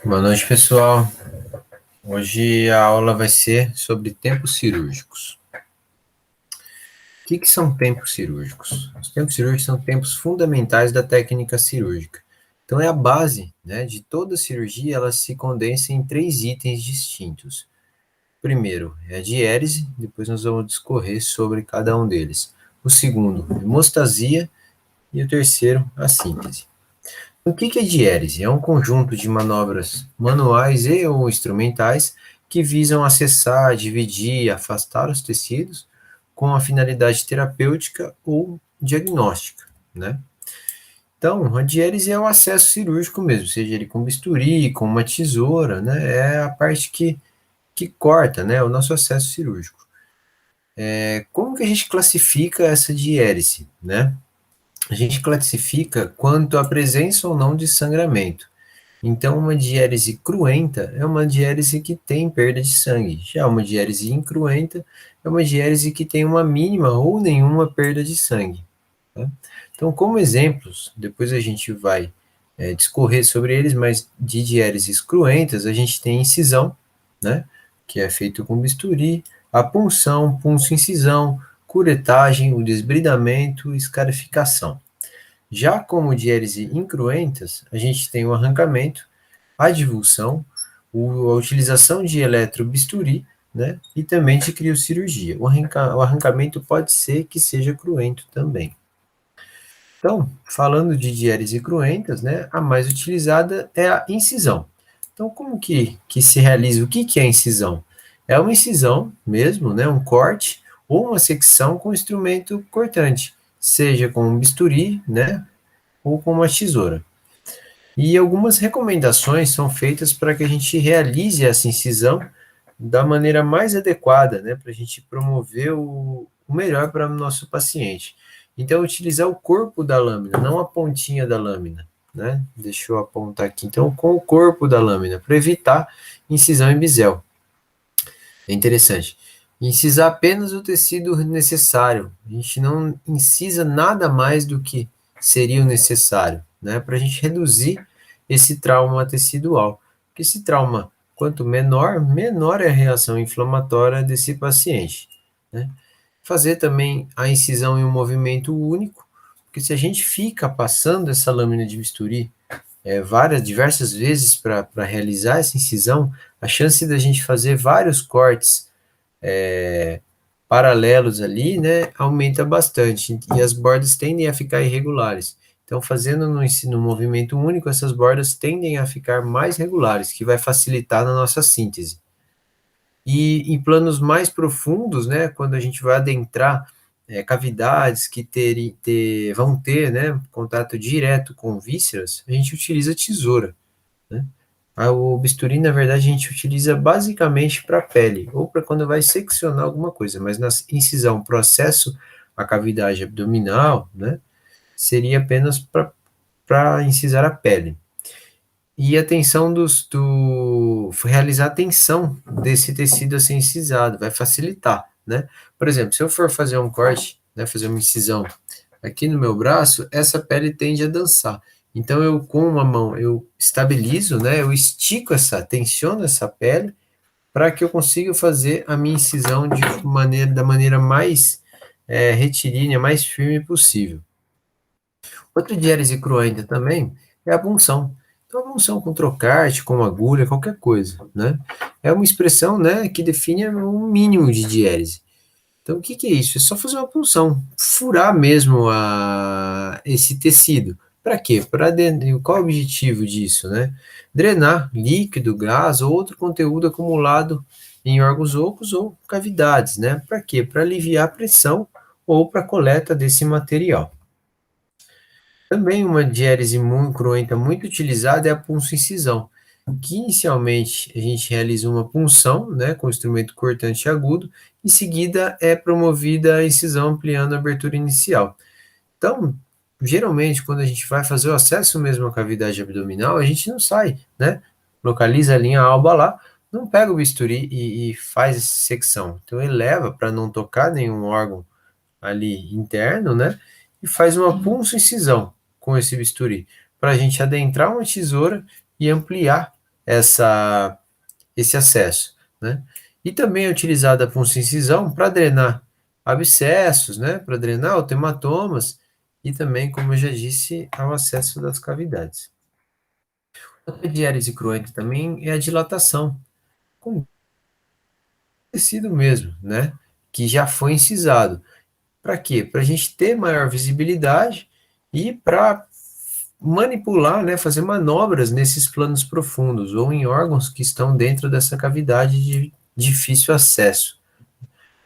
Boa noite, pessoal. Hoje a aula vai ser sobre tempos cirúrgicos. O que são tempos cirúrgicos? Os tempos cirúrgicos são tempos fundamentais da técnica cirúrgica. Então, é a base, né, de toda cirurgia, ela se condensa em três itens distintos. Primeiro é a diérese, depois nós vamos discorrer sobre cada um deles. O segundo, hemostasia, e o terceiro, a síntese. O que é diérese? É um conjunto de manobras manuais e ou instrumentais que visam acessar, dividir, afastar os tecidos com a finalidade terapêutica ou diagnóstica, né? Então, a diérese é o acesso cirúrgico mesmo, seja ele com bisturi, com uma tesoura, né? É a parte que corta, né? O nosso acesso cirúrgico. Como que a gente classifica essa diérese, né? A gente classifica quanto à presença ou não de sangramento. Então, uma diérese cruenta é uma diérese que tem perda de sangue. Já uma diérese incruenta é uma diérese que tem uma mínima ou nenhuma perda de sangue. Tá? Então, como exemplos, depois a gente vai discorrer sobre eles, mas de diéreses cruentas, a gente tem incisão, né, que é feito com bisturi, a punção, punção-incisão, curetagem, o desbridamento e escarificação. Já como diérese incruentas, a gente tem o arrancamento, a divulsão, a utilização de eletrobisturi, né, e também de criocirurgia. O arrancamento pode ser que seja cruento também. Então, falando de diérese cruentas, né, a mais utilizada é a incisão. Então, como que se realiza? O que é a incisão? É uma incisão mesmo, né, um corte ou uma secção com instrumento cortante, seja com um bisturi, né, ou com uma tesoura. E algumas recomendações são feitas para que a gente realize essa incisão da maneira mais adequada, né, para a gente promover o melhor para o nosso paciente. Então, utilizar o corpo da lâmina, não a pontinha da lâmina, né? Deixa eu apontar aqui. Então, com o corpo da lâmina, para evitar incisão em bisel. É interessante. Incisar apenas o tecido necessário. A gente não incisa nada mais do que seria o necessário, né? Para a gente reduzir esse trauma tecidual. Porque esse trauma, quanto menor, menor é a reação inflamatória desse paciente, né? Fazer também a incisão em um movimento único, porque se a gente fica passando essa lâmina de bisturi diversas vezes para realizar essa incisão, a chance da gente fazer vários cortes paralelos ali, né, aumenta bastante e as bordas tendem a ficar irregulares. Então, fazendo no movimento único, essas bordas tendem a ficar mais regulares, que vai facilitar na nossa síntese. E em planos mais profundos, né, quando a gente vai adentrar cavidades que vão ter, né, contato direto com vísceras, a gente utiliza tesoura, né? O bisturi, na verdade, a gente utiliza basicamente para pele, ou para quando vai seccionar alguma coisa, mas na incisão, processo a cavidade abdominal, né, seria apenas para incisar a pele. E a tensão realizar a tensão desse tecido a ser incisado, vai facilitar, né? Por exemplo, se eu for fazer um corte, né, fazer uma incisão aqui no meu braço, essa pele tende a dançar. Então, eu com uma mão, eu estabilizo, né, eu estico tensiono essa pele, para que eu consiga fazer a minha incisão da maneira mais retilínea, mais firme possível. Outra diérese cruenta também é a punção. Então, a punção com trocarte, com agulha, qualquer coisa, né? É uma expressão, né, que define um mínimo de diérese. Então, o que é isso? É só fazer uma punção, furar mesmo esse tecido. Para quê? Qual é o objetivo disso, né? Drenar líquido, gás ou outro conteúdo acumulado em órgãos ocos ou cavidades, né? Para quê? Para aliviar a pressão ou para a coleta desse material. Também uma diérese muito cruenta, muito utilizada é a punção-incisão, que inicialmente a gente realiza uma punção, né, com instrumento cortante agudo, em seguida é promovida a incisão ampliando a abertura inicial. Então, geralmente, quando a gente vai fazer o acesso mesmo à cavidade abdominal, a gente não sai, né? Localiza a linha alba lá, não pega o bisturi e faz essa secção. Então, ele leva para não tocar nenhum órgão ali interno, né? E faz uma punção-incisão com esse bisturi, para a gente adentrar uma tesoura e ampliar esse acesso, né? E também é utilizada a punção-incisão para drenar abscessos, né? Para drenar hematomas e também, como eu já disse, ao acesso das cavidades. Outra diérese cruenta também é a dilatação, com tecido mesmo, né? Que já foi incisado. Para quê? Para a gente ter maior visibilidade e para manipular, né, fazer manobras nesses planos profundos ou em órgãos que estão dentro dessa cavidade de difícil acesso.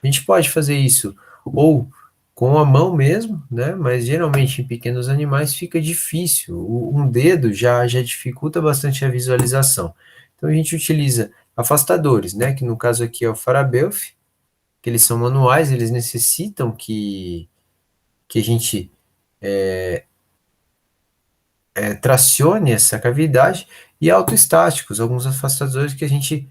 A gente pode fazer isso ou com a mão mesmo, né, mas geralmente em pequenos animais fica difícil. Um dedo já dificulta bastante a visualização. Então a gente utiliza afastadores, né, que no caso aqui é o Farabeuf, que eles são manuais, eles necessitam que a gente tracione essa cavidade, e autoestáticos, alguns afastadores que a gente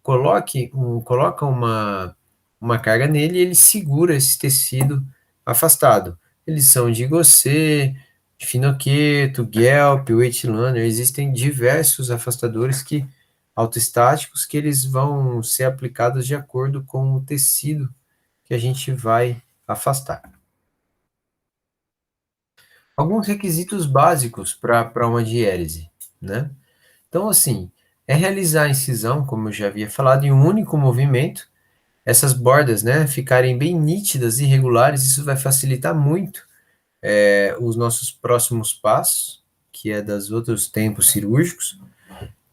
coloca uma carga nele e ele segura esse tecido afastado. Eles são de Gosset, Finocheto, Guelph, Weightliner, existem diversos afastadores autoestáticos que eles vão ser aplicados de acordo com o tecido que a gente vai afastar. Alguns requisitos básicos para uma diérese, né? Então, assim, é realizar a incisão, como eu já havia falado, em um único movimento. Essas bordas, né, ficarem bem nítidas e regulares, isso vai facilitar muito os nossos próximos passos, que é dos outros tempos cirúrgicos.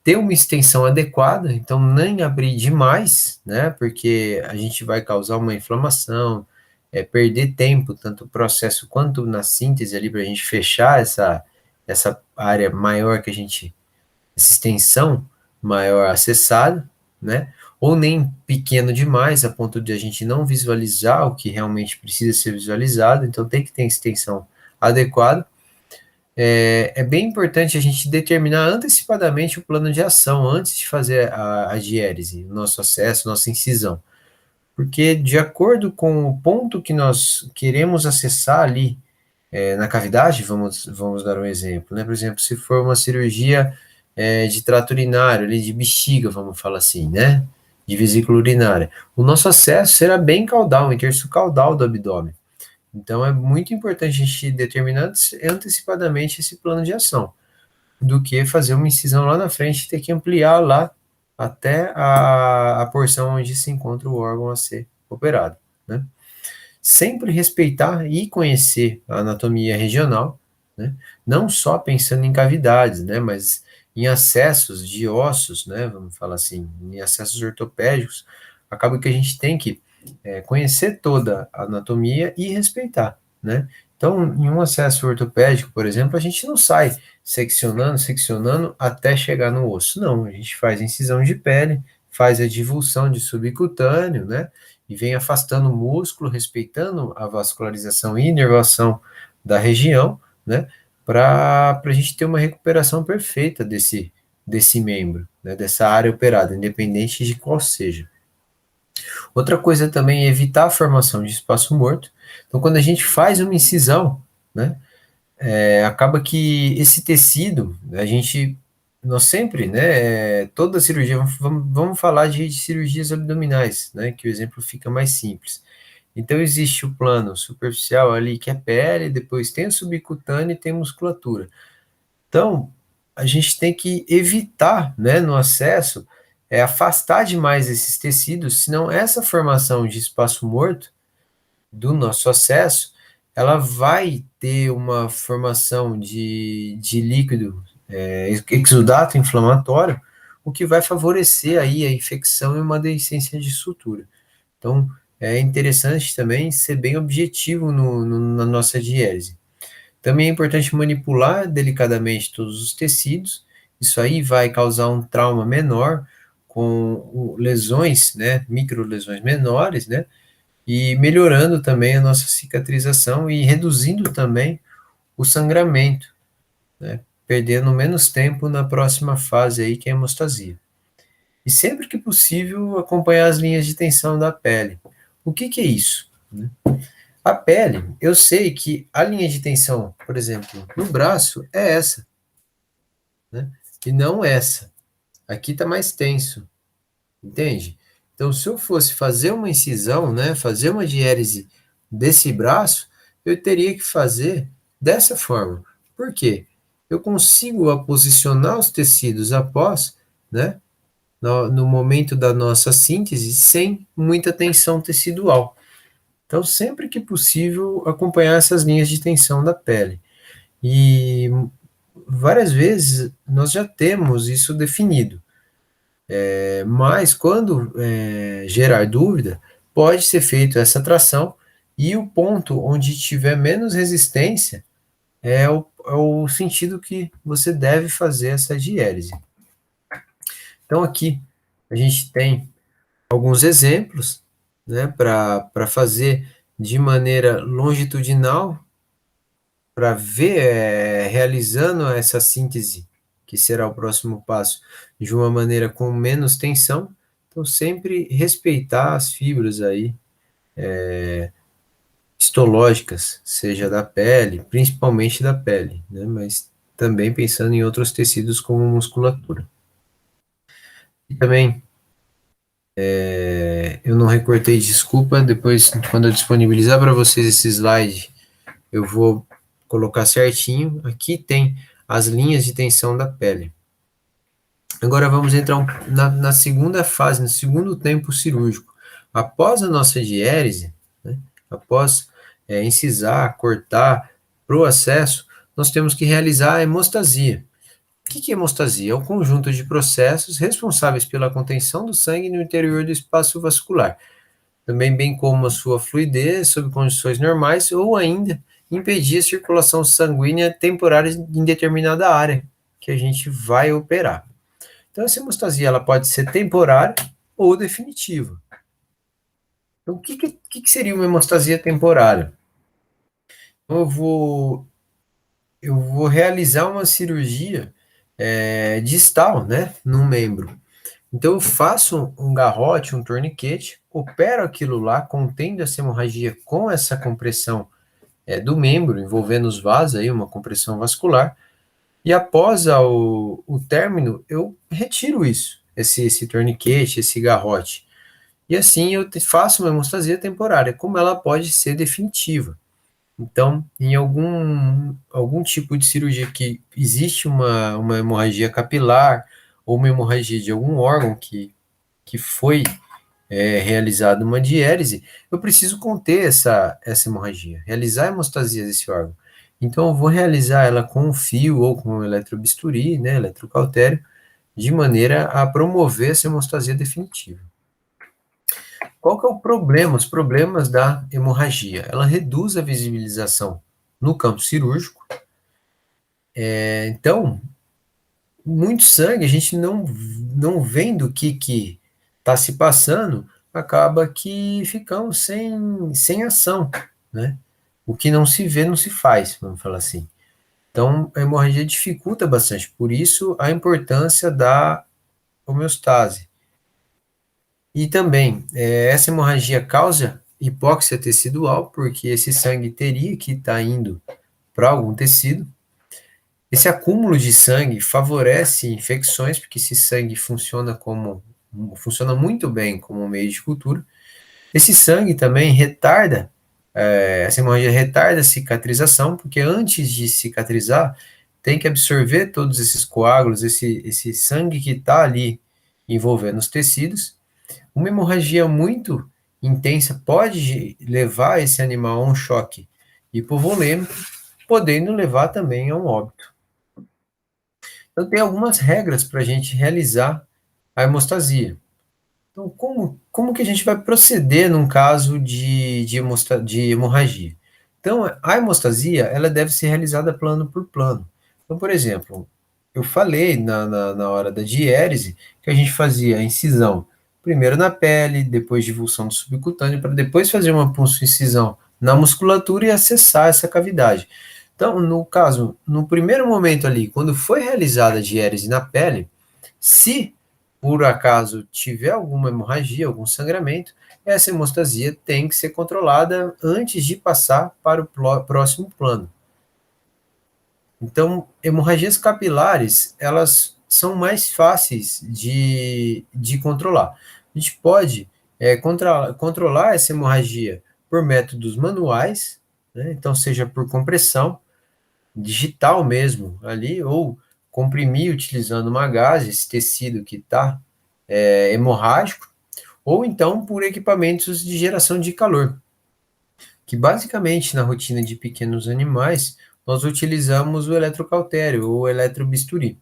Ter uma extensão adequada, então nem abrir demais, né, porque a gente vai causar uma inflamação, perder tempo, tanto o processo quanto na síntese ali, para a gente fechar essa área maior que a gente essa extensão maior acessada, né? Ou nem pequeno demais, a ponto de a gente não visualizar o que realmente precisa ser visualizado, então tem que ter extensão adequada. É bem importante a gente determinar antecipadamente o plano de ação antes de fazer a diérese, o nosso acesso, nossa incisão. Porque de acordo com o ponto que nós queremos acessar ali na cavidade, vamos dar um exemplo, né? Por exemplo, se for uma cirurgia de trato urinário, ali de bexiga, vamos falar assim, né? De vesícula urinária. O nosso acesso será bem caudal, interço-caudal do abdômen. Então, é muito importante a gente determinar antecipadamente esse plano de ação, do que fazer uma incisão lá na frente e ter que ampliar lá até a porção onde se encontra o órgão a ser operado, né? Sempre respeitar e conhecer a anatomia regional, né? Não só pensando em cavidades, né? Mas em acessos de ossos, né? Vamos falar assim, em acessos ortopédicos, acaba que a gente tem que conhecer toda a anatomia e respeitar, né? Então, em um acesso ortopédico, por exemplo, a gente não sai seccionando até chegar no osso. Não, a gente faz incisão de pele, faz a divulsão de subcutâneo, né? E vem afastando o músculo, respeitando a vascularização e inervação da região, né? Para a gente ter uma recuperação perfeita desse membro, né? Dessa área operada, independente de qual seja. Outra coisa também é evitar a formação de espaço morto. Então, quando a gente faz uma incisão, né, acaba que esse tecido, nós sempre, né, toda cirurgia, vamos falar de cirurgias abdominais, né, que o exemplo fica mais simples. Então, existe o plano superficial ali, que é pele, depois tem o subcutâneo e tem musculatura. Então, a gente tem que evitar, né, no acesso, afastar demais esses tecidos, senão essa formação de espaço morto do nosso acesso, ela vai ter uma formação de líquido exudato inflamatório, o que vai favorecer aí a infecção e uma deiscência de sutura. Então, é interessante também ser bem objetivo na nossa diérese. Também é importante manipular delicadamente todos os tecidos, isso aí vai causar um trauma menor, com lesões, né, microlesões menores, né, e melhorando também a nossa cicatrização e reduzindo também o sangramento, né, perdendo menos tempo na próxima fase aí, que é a hemostasia. E sempre que possível, acompanhar as linhas de tensão da pele. O que é isso? Né? A pele, eu sei que a linha de tensão, por exemplo, no braço, é essa, né? E não essa. aqui está mais tenso, entende? Então, se eu fosse fazer uma incisão, né, fazer uma diérese desse braço, eu teria que fazer dessa forma. Por quê? Eu consigo posicionar os tecidos após, né, no momento da nossa síntese, sem muita tensão tecidual. Então, sempre que possível, acompanhar essas linhas de tensão da pele. E várias vezes nós já temos isso definido. Mas quando gerar dúvida, pode ser feito essa tração e o ponto onde tiver menos resistência é o sentido que você deve fazer essa diérese. Então aqui a gente tem alguns exemplos, né, para fazer de maneira longitudinal, para ver, realizando essa síntese, que será o próximo passo, de uma maneira com menos tensão. Então, sempre respeitar as fibras aí, histológicas, seja da pele, principalmente da pele, né? Mas também pensando em outros tecidos como musculatura. E também, eu não recortei, desculpa, depois, quando eu disponibilizar para vocês esse slide, eu vou colocar certinho. Aqui tem as linhas de tensão da pele. Agora vamos entrar na segunda fase, no segundo tempo cirúrgico. Após a nossa diérese, né, após incisar, cortar, para o acesso, nós temos que realizar a hemostasia. O que é hemostasia? É o conjunto de processos responsáveis pela contenção do sangue no interior do espaço vascular, também bem como a sua fluidez sob condições normais ou ainda impedir a circulação sanguínea temporária em determinada área que a gente vai operar. Então, essa hemostasia ela pode ser temporária ou definitiva. Então, o que seria uma hemostasia temporária? Então, eu vou realizar uma cirurgia distal, né, num membro. Então, eu faço um garrote, um torniquete, opero aquilo lá, contendo essa hemorragia com essa compressão do membro, envolvendo os vasos, aí, uma compressão vascular, e após o término, eu retiro isso, esse torniquete, esse garrote. E assim eu faço uma hemostasia temporária, como ela pode ser definitiva. Então, em algum tipo de cirurgia que existe uma hemorragia capilar ou uma hemorragia de algum órgão que foi realizada uma diérese, eu preciso conter essa hemorragia, realizar a hemostasia desse órgão. Então, eu vou realizar ela com um fio ou com um eletrobisturi, né, eletrocautério, de maneira a promover essa hemostasia definitiva. Qual que é o problema? Os problemas da hemorragia. Ela reduz a visibilização no campo cirúrgico. Então, muito sangue, a gente não vendo o que está se passando, acaba que ficamos sem ação, né? O que não se vê, não se faz, vamos falar assim. Então, a hemorragia dificulta bastante, por isso a importância da homeostase. E também, essa hemorragia causa hipóxia tecidual, porque esse sangue teria que estar indo para algum tecido. Esse acúmulo de sangue favorece infecções, porque esse sangue funciona muito bem como meio de cultura. Esse sangue também retarda, essa hemorragia retarda a cicatrização, porque antes de cicatrizar, tem que absorver todos esses coágulos, esse sangue que está ali envolvendo os tecidos. Uma hemorragia muito intensa pode levar esse animal a um choque hipovolêmico, podendo levar também a um óbito. Então, tem algumas regras para a gente realizar a hemostasia. Então, como que a gente vai proceder num caso de hemorragia? Então, a hemostasia, ela deve ser realizada plano por plano. Então, por exemplo, eu falei na hora da diérese que a gente fazia a incisão primeiro na pele, depois divulsão do subcutâneo, para depois fazer uma punção-incisão na musculatura e acessar essa cavidade. Então, no caso, no primeiro momento ali, quando foi realizada a diérese na pele, se por acaso tiver alguma hemorragia, algum sangramento, essa hemostasia tem que ser controlada antes de passar para o próximo plano. Então, hemorragias capilares, elas são mais fáceis de controlar. A gente pode controlar essa hemorragia por métodos manuais, né? Então, seja por compressão, digital mesmo ali, ou comprimir utilizando uma gase, esse tecido que está hemorrágico, ou então por equipamentos de geração de calor, que basicamente na rotina de pequenos animais nós utilizamos o eletrocautério ou eletrobisturi.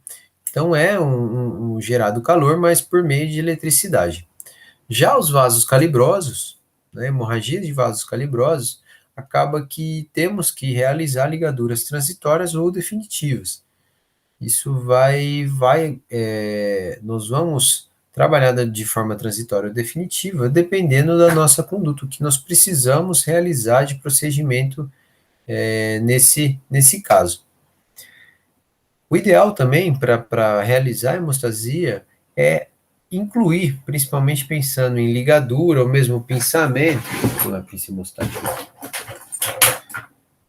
Então é um gerado calor, mas por meio de eletricidade. Já os vasos calibrosos, né, hemorragia de vasos calibrosos, acaba que temos que realizar ligaduras transitórias ou definitivas. Isso nós vamos trabalhar de forma transitória ou definitiva, dependendo da nossa conduta, o que nós precisamos realizar de procedimento nesse caso. O ideal também para realizar a hemostasia é incluir, principalmente pensando em ligadura ou mesmo pinçamento,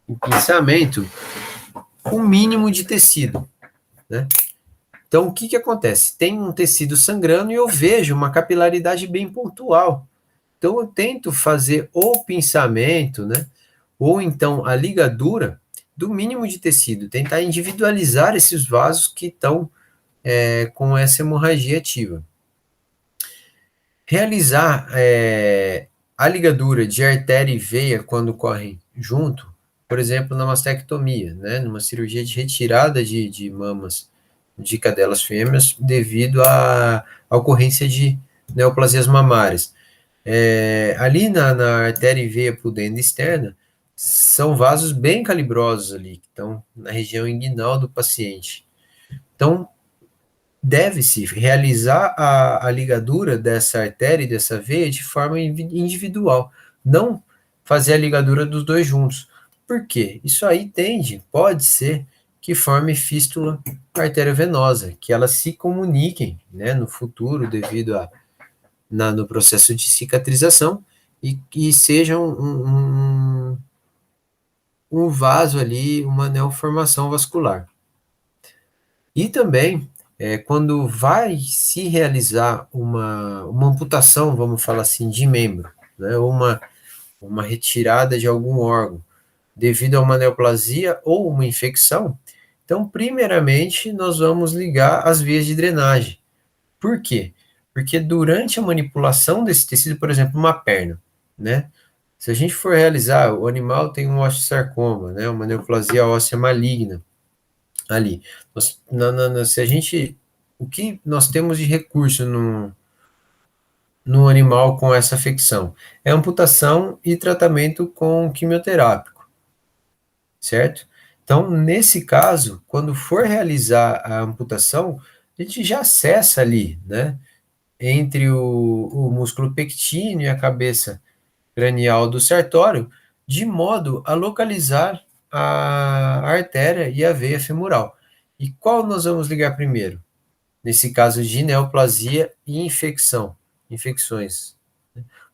em pinçamento, o mínimo de tecido, né? Então, o que acontece? Tem um tecido sangrando e eu vejo uma capilaridade bem pontual. Então, eu tento fazer o pinçamento, né? Ou então a ligadura do mínimo de tecido, tentar individualizar esses vasos que estão com essa hemorragia ativa. Realizar a ligadura de artéria e veia quando correm junto, por exemplo, na mastectomia, né? Numa cirurgia de retirada de mamas de cadelas fêmeas devido à ocorrência de neoplasias mamárias. Ali na artéria e veia pudenda externa, são vasos bem calibrosos ali, que estão na região inguinal do paciente. Então, deve-se realizar a ligadura dessa artéria e dessa veia de forma individual, não fazer a ligadura dos dois juntos. Por quê? Isso aí pode ser que forme fístula arteriovenosa, que elas se comuniquem, né, no futuro devido no processo de cicatrização e seja um vaso ali, uma neoformação vascular. E também, quando vai se realizar uma amputação, vamos falar assim, de membro, né, uma retirada de algum órgão, devido a uma neoplasia ou uma infecção, então, primeiramente, nós vamos ligar as vias de drenagem. Por quê? Porque durante a manipulação desse tecido, por exemplo, uma perna, né? Se a gente for realizar, o animal tem um osteosarcoma, né? Uma neoplasia óssea maligna ali. Se a gente, o que nós temos de recurso no animal com essa afecção? É amputação e tratamento com quimioterápico, certo? Então, nesse caso, quando for realizar a amputação, a gente já acessa ali, né? Entre o músculo pectíneo e a cabeça cranial do sertório, de modo a localizar a artéria e a veia femoral. E qual nós vamos ligar primeiro? Nesse caso de neoplasia e infecções.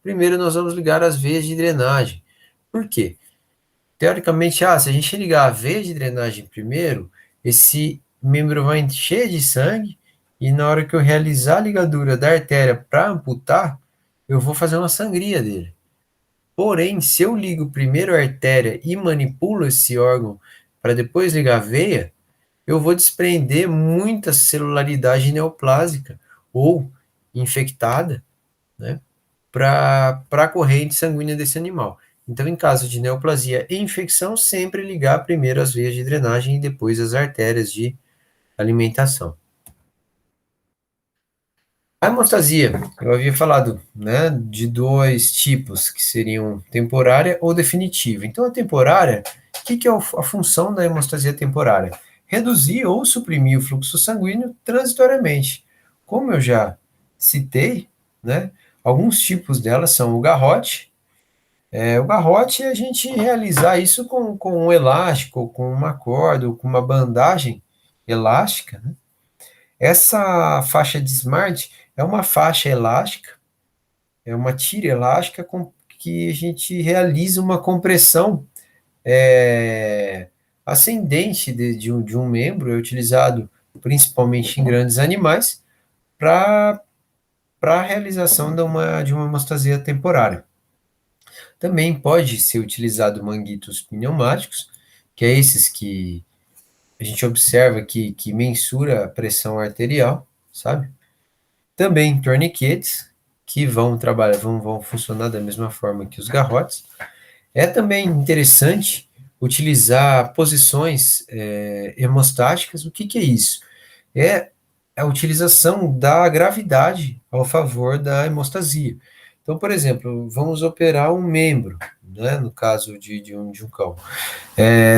Primeiro nós vamos ligar as veias de drenagem. Por quê? Teoricamente, se a gente ligar a veia de drenagem primeiro, esse membro vai encher de sangue e na hora que eu realizar a ligadura da artéria para amputar, eu vou fazer uma sangria dele. Porém, se eu ligo primeiro a artéria e manipulo esse órgão para depois ligar a veia, eu vou desprender muita celularidade neoplásica ou infectada, né, para a corrente sanguínea desse animal. Então, em caso de neoplasia e infecção, sempre ligar primeiro as veias de drenagem e depois as artérias de alimentação. A hemostasia, eu havia falado, né, de dois tipos, que seriam temporária ou definitiva. Então, a temporária, o que é a função da hemostasia temporária? Reduzir ou suprimir o fluxo sanguíneo transitoriamente. Como eu já citei, né, alguns tipos delas são o garrote. O garrote é a gente realizar isso com um elástico, com uma corda, ou com uma bandagem elástica, né? Essa faixa de Smart é uma faixa elástica, é uma tira elástica com que a gente realiza uma compressão ascendente de um membro, é utilizado principalmente em grandes animais, para a realização de uma hemostasia temporária. Também pode ser utilizado manguitos pneumáticos, que é esses que a gente observa que mensura a pressão arterial, sabe? Também torniquetes, que vão trabalhar, vão funcionar da mesma forma que os garrotes. É também interessante utilizar posições hemostáticas. O que é isso? É a utilização da gravidade ao favor da hemostasia. Então, por exemplo, vamos operar um membro, né, no caso de um cão.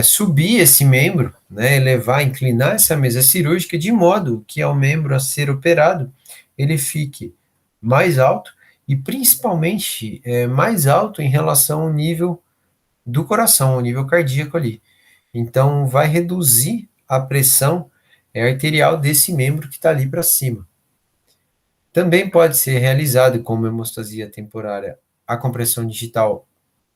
Subir esse membro, né, elevar, inclinar essa mesa cirúrgica de modo que ao membro a ser operado ele fique mais alto e principalmente mais alto em relação ao nível do coração, ao nível cardíaco ali. Então, vai reduzir a pressão arterial desse membro que está ali para cima. Também pode ser realizado como hemostasia temporária a compressão digital,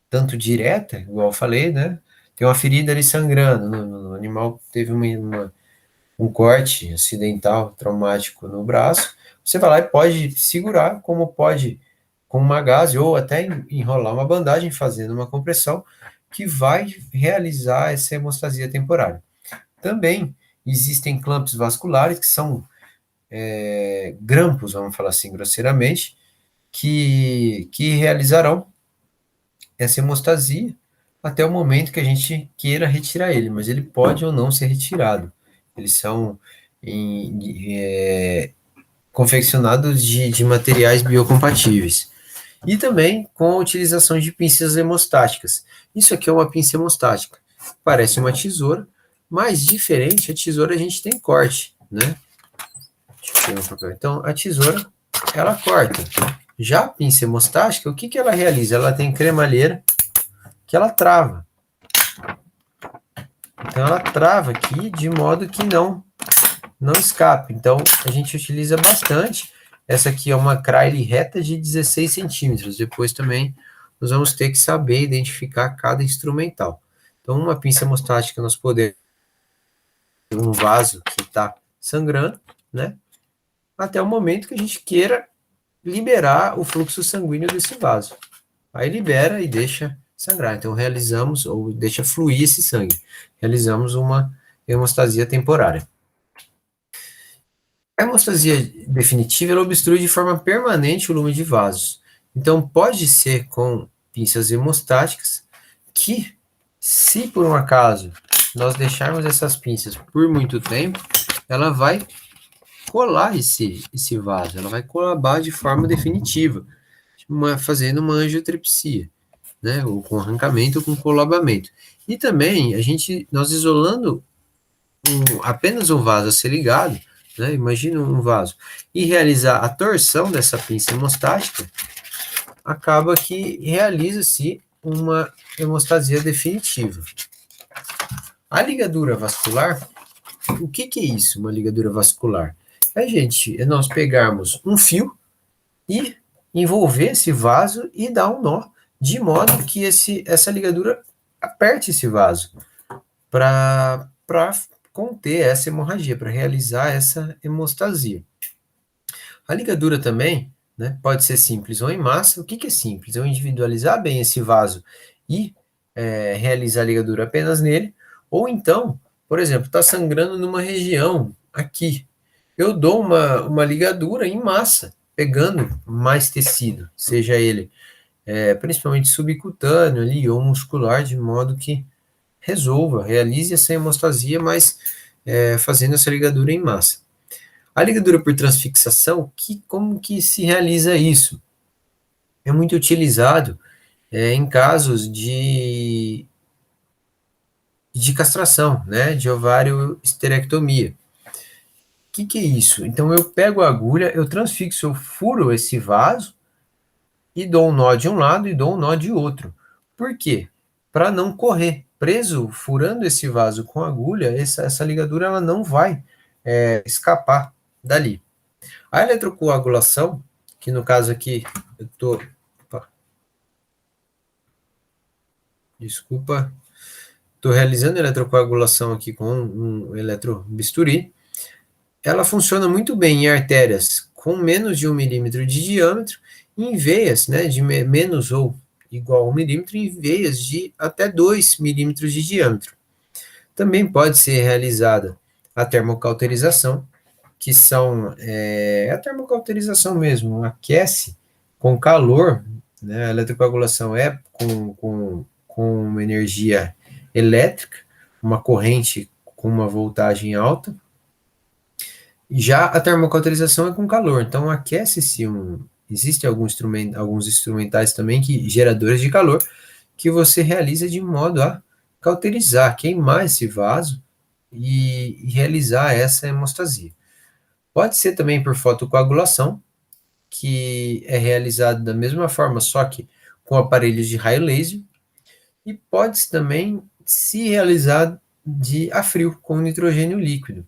tanto direta, igual eu falei, né? Tem uma ferida ali sangrando, no animal teve um corte acidental, traumático no braço. Você vai lá e pode segurar, como pode com uma gaze ou até enrolar uma bandagem fazendo uma compressão que vai realizar essa hemostasia temporária. Também existem clampos vasculares, que são grampos, vamos falar assim grosseiramente, que realizarão essa hemostasia até o momento que a gente queira retirar ele, mas ele pode ou não ser retirado. Eles são confeccionados de materiais biocompatíveis. E também com a utilização de pinças hemostáticas. Isso aqui é uma pinça hemostática. Parece uma tesoura, mas diferente, a tesoura a gente tem corte, né? Então, a tesoura, ela corta. Já a pinça hemostática, o que ela realiza? Ela tem cremalheira que ela trava. Então, ela trava aqui de modo que não escape. Então, a gente utiliza bastante. Essa aqui é uma Crile reta de 16 centímetros. Depois também nós vamos ter que saber identificar cada instrumental. Então, uma pinça hemostática nós podemos um vaso que está sangrando, né? Até o momento que a gente queira liberar o fluxo sanguíneo desse vaso. Aí libera e deixa sangrar. Então, realizamos, ou deixa fluir esse sangue. Realizamos uma hemostasia temporária. A hemostasia definitiva ela obstrui de forma permanente o lume de vasos. Então, pode ser com pinças hemostáticas que, se por um acaso nós deixarmos essas pinças por muito tempo, ela vai colar esse vaso, ela vai colabar de forma definitiva, fazendo uma angiotrepsia, né, ou com arrancamento ou com colabamento. E também, nós isolando apenas um vaso a ser ligado, né, imagina um vaso, e realizar a torção dessa pinça hemostática, acaba que realiza-se uma hemostasia definitiva. A ligadura vascular, o que é isso, uma ligadura vascular? É nós pegarmos um fio e envolver esse vaso e dar um nó, de modo que essa ligadura aperte esse vaso para conter essa hemorragia, para realizar essa hemostasia. A ligadura também, né, pode ser simples ou em massa. O que é simples? Eu individualizar bem esse vaso e realizar a ligadura apenas nele, ou então, por exemplo, está sangrando numa região aqui. Eu dou uma ligadura em massa, pegando mais tecido, seja ele principalmente subcutâneo ali, ou muscular, de modo que realize essa hemostasia, mas fazendo essa ligadura em massa. A ligadura por transfixação, como que se realiza isso? É muito utilizado em casos de castração, né, de ovário esterectomia. O que é isso? Então eu pego a agulha, eu transfixo, eu furo esse vaso e dou um nó de um lado e dou um nó de outro. Por quê? Para não correr. Preso, furando esse vaso com agulha, essa ligadura ela não vai escapar dali. A eletrocoagulação, que no caso aqui eu tô... Estou realizando eletrocoagulação aqui com um eletrobisturi. ela funciona muito bem em artérias com menos de 1 milímetro de diâmetro, e em veias, né, de menos ou igual a 1 milímetro, em veias de até 2 milímetros de diâmetro. Também pode ser realizada a termocauterização, que são a termocauterização mesmo, aquece com calor, né? A eletrocoagulação é com uma energia elétrica, uma corrente com uma voltagem alta. Já a termocauterização é com calor, então aquece-se Existem alguns instrumentais também geradores de calor que você realiza de modo a cauterizar, queimar esse vaso e realizar essa hemostasia. Pode ser também por fotocoagulação, que é realizado da mesma forma, só que com aparelhos de raio laser, e pode também se realizar a frio, com nitrogênio líquido.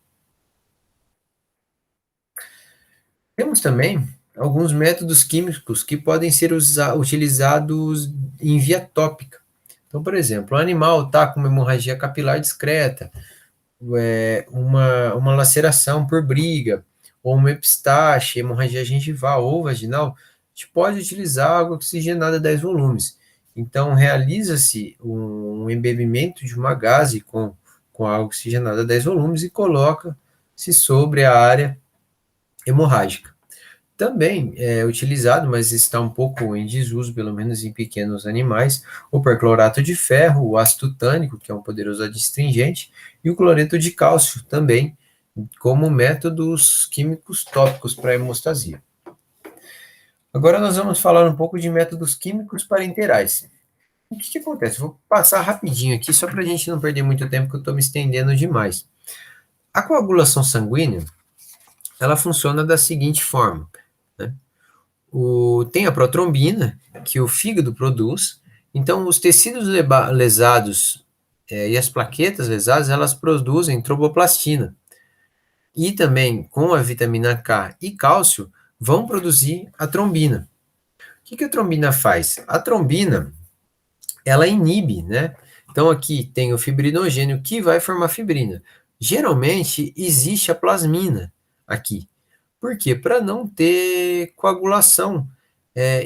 Temos também alguns métodos químicos que podem ser utilizados em via tópica. Então, por exemplo, o animal está com uma hemorragia capilar discreta, uma laceração por briga, ou uma epistaxe, hemorragia gengival ou vaginal, a gente pode utilizar água oxigenada a 10 volumes. Então, realiza-se um embebimento de uma gaze com água oxigenada a 10 volumes e coloca-se sobre a área hemorrágica. Também é utilizado, mas está um pouco em desuso, pelo menos em pequenos animais, o perclorato de ferro, o ácido tânico, que é um poderoso adstringente, e o cloreto de cálcio também, como métodos químicos tópicos para hemostasia. Agora nós vamos falar um pouco de métodos químicos parenterais. O que acontece? Vou passar rapidinho aqui, só para a gente não perder muito tempo, que eu estou me estendendo demais. A coagulação sanguínea, ela funciona da seguinte forma, né? Tem a protrombina, que o fígado produz. Então, os tecidos lesados e as plaquetas lesadas, elas produzem tromboplastina. E também, com a vitamina K e cálcio, vão produzir a trombina. O que a trombina faz? A trombina, ela inibe, né? Então, aqui tem o fibrinogênio que vai formar fibrina. Geralmente, existe a plasmina aqui. Por quê? Para não ter coagulação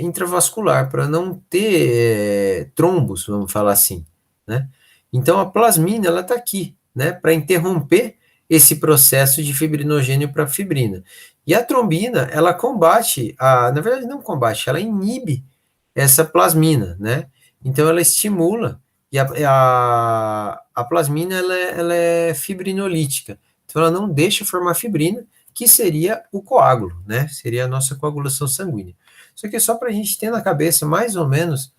intravascular, para não ter trombos, vamos falar assim, né? Então a plasmina ela está aqui, né, para interromper esse processo de fibrinogênio para fibrina. E a trombina ela combate, na verdade não combate, ela inibe essa plasmina, né? Então ela estimula e a plasmina ela é fibrinolítica, então ela não deixa formar fibrina, que seria o coágulo, né? Seria a nossa coagulação sanguínea. Isso aqui é só para a gente ter na cabeça, mais ou menos,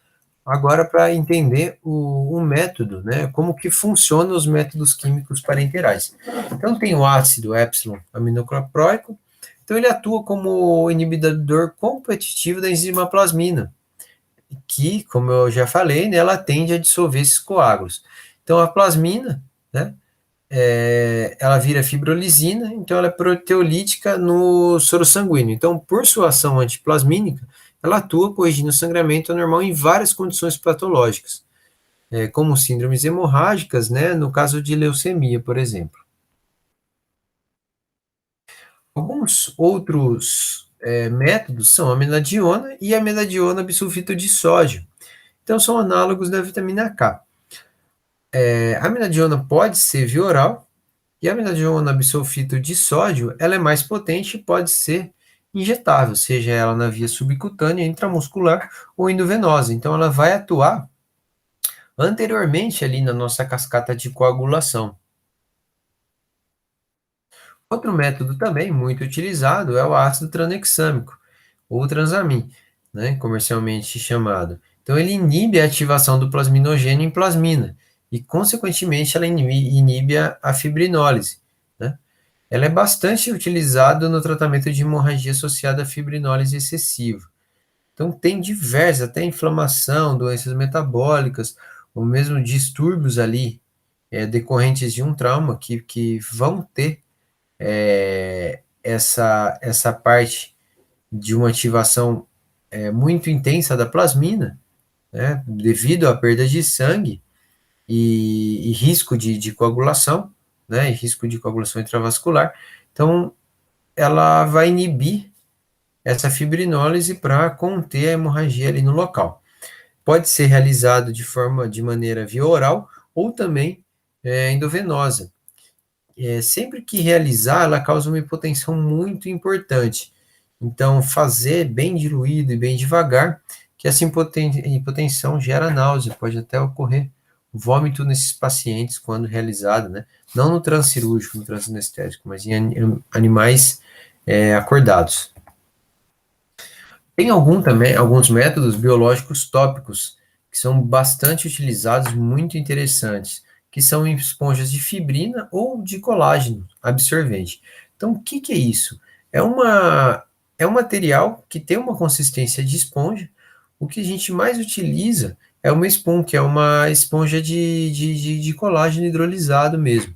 agora para entender o método, né? Como que funcionam os métodos químicos parenterais. Então, tem o ácido epsilon aminoclopróico, então ele atua como inibidor competitivo da enzima plasmina, que, como eu já falei, né, ela tende a dissolver esses coágulos. Então, a plasmina, né, ela vira fibrolisina, então ela é proteolítica no soro sanguíneo. Então, por sua ação antiplasmínica, ela atua corrigindo o sangramento anormal em várias condições patológicas, como síndromes hemorrágicas, né, no caso de leucemia, por exemplo. Alguns outros métodos são a menadiona e a menadiona bisulfito de sódio. Então, são análogos da vitamina K. A menadiona pode ser via oral, e a menadiona bisulfito de sódio, ela é mais potente e pode ser injetável, seja ela na via subcutânea, intramuscular ou endovenosa. Então, ela vai atuar anteriormente ali na nossa cascata de coagulação. Outro método também muito utilizado é o ácido tranexâmico, ou transamin, né, comercialmente chamado. Então, ele inibe a ativação do plasminogênio em plasmina, e, consequentemente, ela inibe a fibrinólise, né? Ela é bastante utilizada no tratamento de hemorragia associada à fibrinólise excessiva. Então, tem diversas, até inflamação, doenças metabólicas, ou mesmo distúrbios ali, decorrentes de um trauma, que vão ter essa parte de uma ativação muito intensa da plasmina, né, devido à perda de sangue e risco de coagulação, né, e risco de coagulação intravascular. Então, ela vai inibir essa fibrinólise para conter a hemorragia ali no local. Pode ser realizado de maneira via oral ou também endovenosa. Sempre que realizar, ela causa uma hipotensão muito importante. Então, fazer bem diluído e bem devagar, que essa hipotensão gera náusea, pode até ocorrer vômito nesses pacientes quando realizado, né? Não no transcirúrgico, no transanestésico, mas em animais acordados. Tem alguns métodos biológicos tópicos que são bastante utilizados, muito interessantes, que são em esponjas de fibrina ou de colágeno absorvente. Então, o que é isso? É um material que tem uma consistência de esponja. O que a gente mais utiliza é uma espuma, que é uma esponja de colágeno hidrolisado mesmo.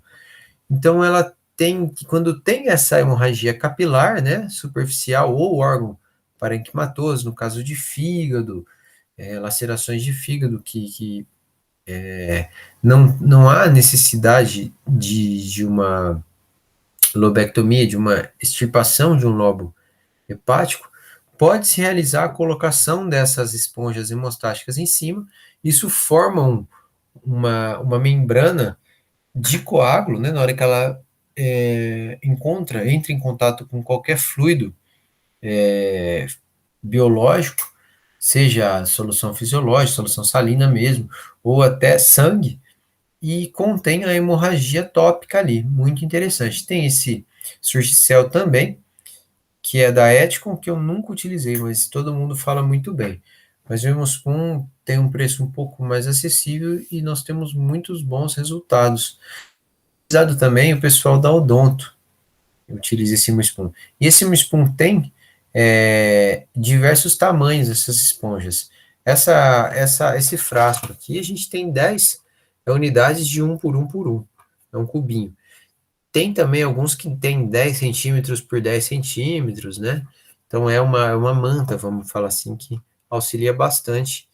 Então, ela tem, quando tem essa hemorragia capilar, né, superficial ou órgão parenquimatoso, no caso de fígado, lacerações de fígado não há necessidade de uma lobectomia, de uma extirpação de um lobo hepático, pode-se realizar a colocação dessas esponjas hemostáticas em cima. Isso forma uma membrana de coágulo, né, na hora que ela entra em contato com qualquer fluido biológico, seja solução fisiológica, solução salina mesmo, ou até sangue, e contém a hemorragia tópica ali, muito interessante. Tem esse Surgicel também, que é da Eticon, que eu nunca utilizei, mas todo mundo fala muito bem. Mas o Hemospum tem um preço um pouco mais acessível e nós temos muitos bons resultados. Utilizado também o pessoal da Odonto, utiliza esse Hemospum. E esse Hemospum tem diversos tamanhos, essas esponjas. Esse frasco aqui, a gente tem 10 unidades de 1 por 1, é um cubinho. Tem também alguns que tem 10 centímetros por 10 centímetros, né? Então é uma manta, vamos falar assim, que auxilia bastante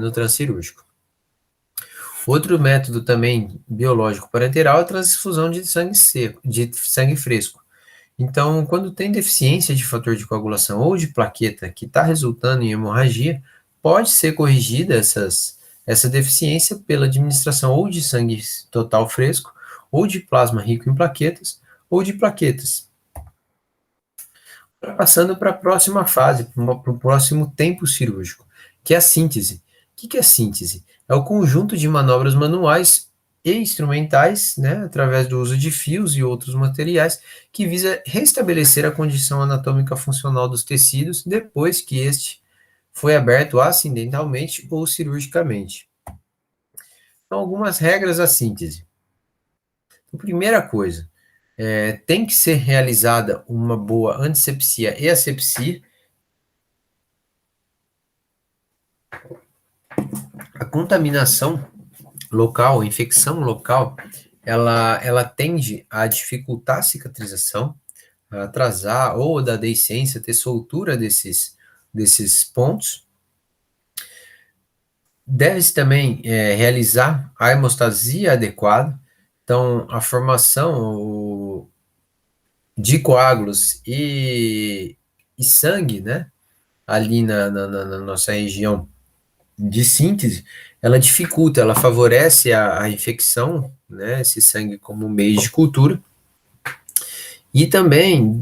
no transcirúrgico. Outro método também biológico parenteral é a transfusão de sangue seco, de sangue fresco. Então, quando tem deficiência de fator de coagulação ou de plaqueta que está resultando em hemorragia, pode ser corrigida essa deficiência pela administração ou de sangue total fresco, ou de plasma rico em plaquetas, ou de plaquetas. Passando para a próxima fase, para o próximo tempo cirúrgico, que é a síntese. O que é a síntese? É o conjunto de manobras manuais e instrumentais, né, através do uso de fios e outros materiais, que visa restabelecer a condição anatômica funcional dos tecidos depois que este foi aberto acidentalmente ou cirurgicamente. Então, algumas regras da síntese. A primeira coisa, tem que ser realizada uma boa antisepsia e asepsia. A contaminação local, a infecção local, ela tende a dificultar a cicatrização, a atrasar ou da deiscência, ter soltura desses pontos. Deve-se também realizar a hemostasia adequada, então a formação de coágulos e sangue, né, ali na nossa região de síntese, ela dificulta, ela favorece a infecção, né, esse sangue como meio de cultura, e também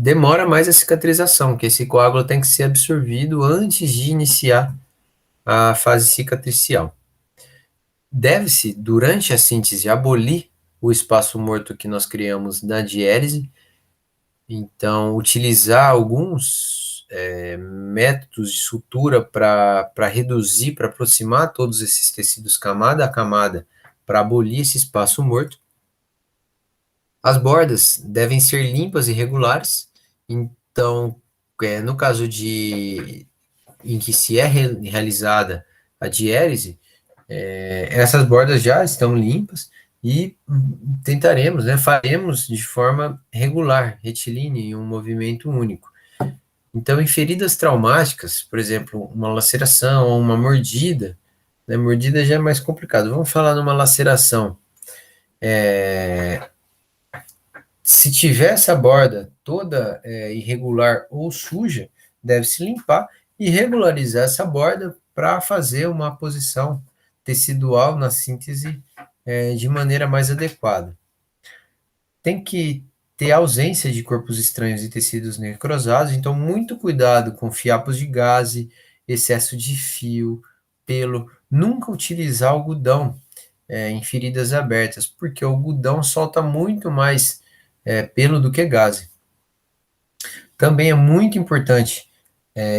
demora mais a cicatrização, que esse coágulo tem que ser absorvido antes de iniciar a fase cicatricial. Deve-se, durante a síntese, abolir o espaço morto que nós criamos na diérese, então utilizar alguns métodos de sutura para reduzir, para aproximar todos esses tecidos camada a camada, para abolir esse espaço morto. As bordas devem ser limpas e regulares, então, no caso em que se é realizada a diérese, essas bordas já estão limpas e tentaremos, né, faremos de forma regular, retilínea, em um movimento único. Então, em feridas traumáticas, por exemplo, uma laceração ou uma mordida, né, mordida já é mais complicado. Vamos falar numa laceração. Se tiver essa borda toda irregular ou suja, deve-se limpar e regularizar essa borda para fazer uma posição tecidual na síntese de maneira mais adequada. Tem que ter ausência de corpos estranhos e tecidos necrosados, então muito cuidado com fiapos de gaze, excesso de fio, pelo. Nunca utilizar algodão em feridas abertas, porque o algodão solta muito mais pelo do que gaze. Também é muito importante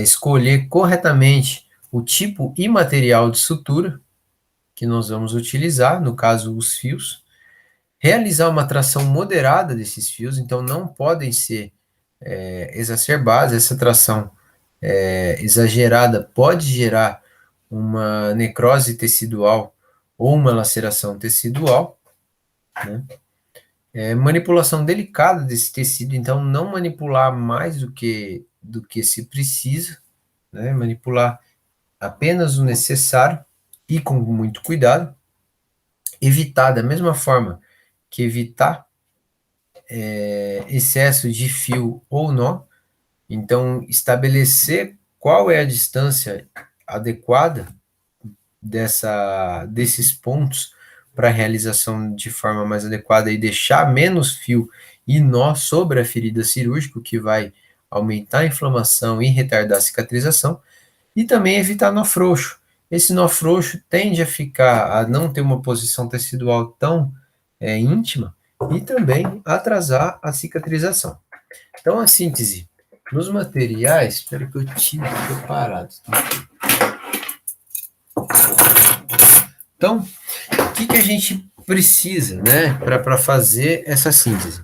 escolher corretamente o tipo e material de sutura que nós vamos utilizar, no caso, os fios. Realizar uma tração moderada desses fios, então não podem ser exacerbados. Essa tração exagerada pode gerar uma necrose tecidual ou uma laceração tecidual, né? Manipulação delicada desse tecido, então não manipular mais do que se precisa, né? Manipular apenas o necessário e com muito cuidado. Evitar, da mesma forma que evitar excesso de fio ou nó, então estabelecer qual é a distância adequada desses pontos para a realização de forma mais adequada e deixar menos fio e nó sobre a ferida cirúrgica, o que vai aumentar a inflamação e retardar a cicatrização, e também evitar nó frouxo. Esse nó frouxo tende a não ter uma posição tecidual tão íntima e também atrasar a cicatrização. Então, a síntese nos materiais, espera que eu tire preparado. Então, o que a gente precisa, né, para fazer essa síntese?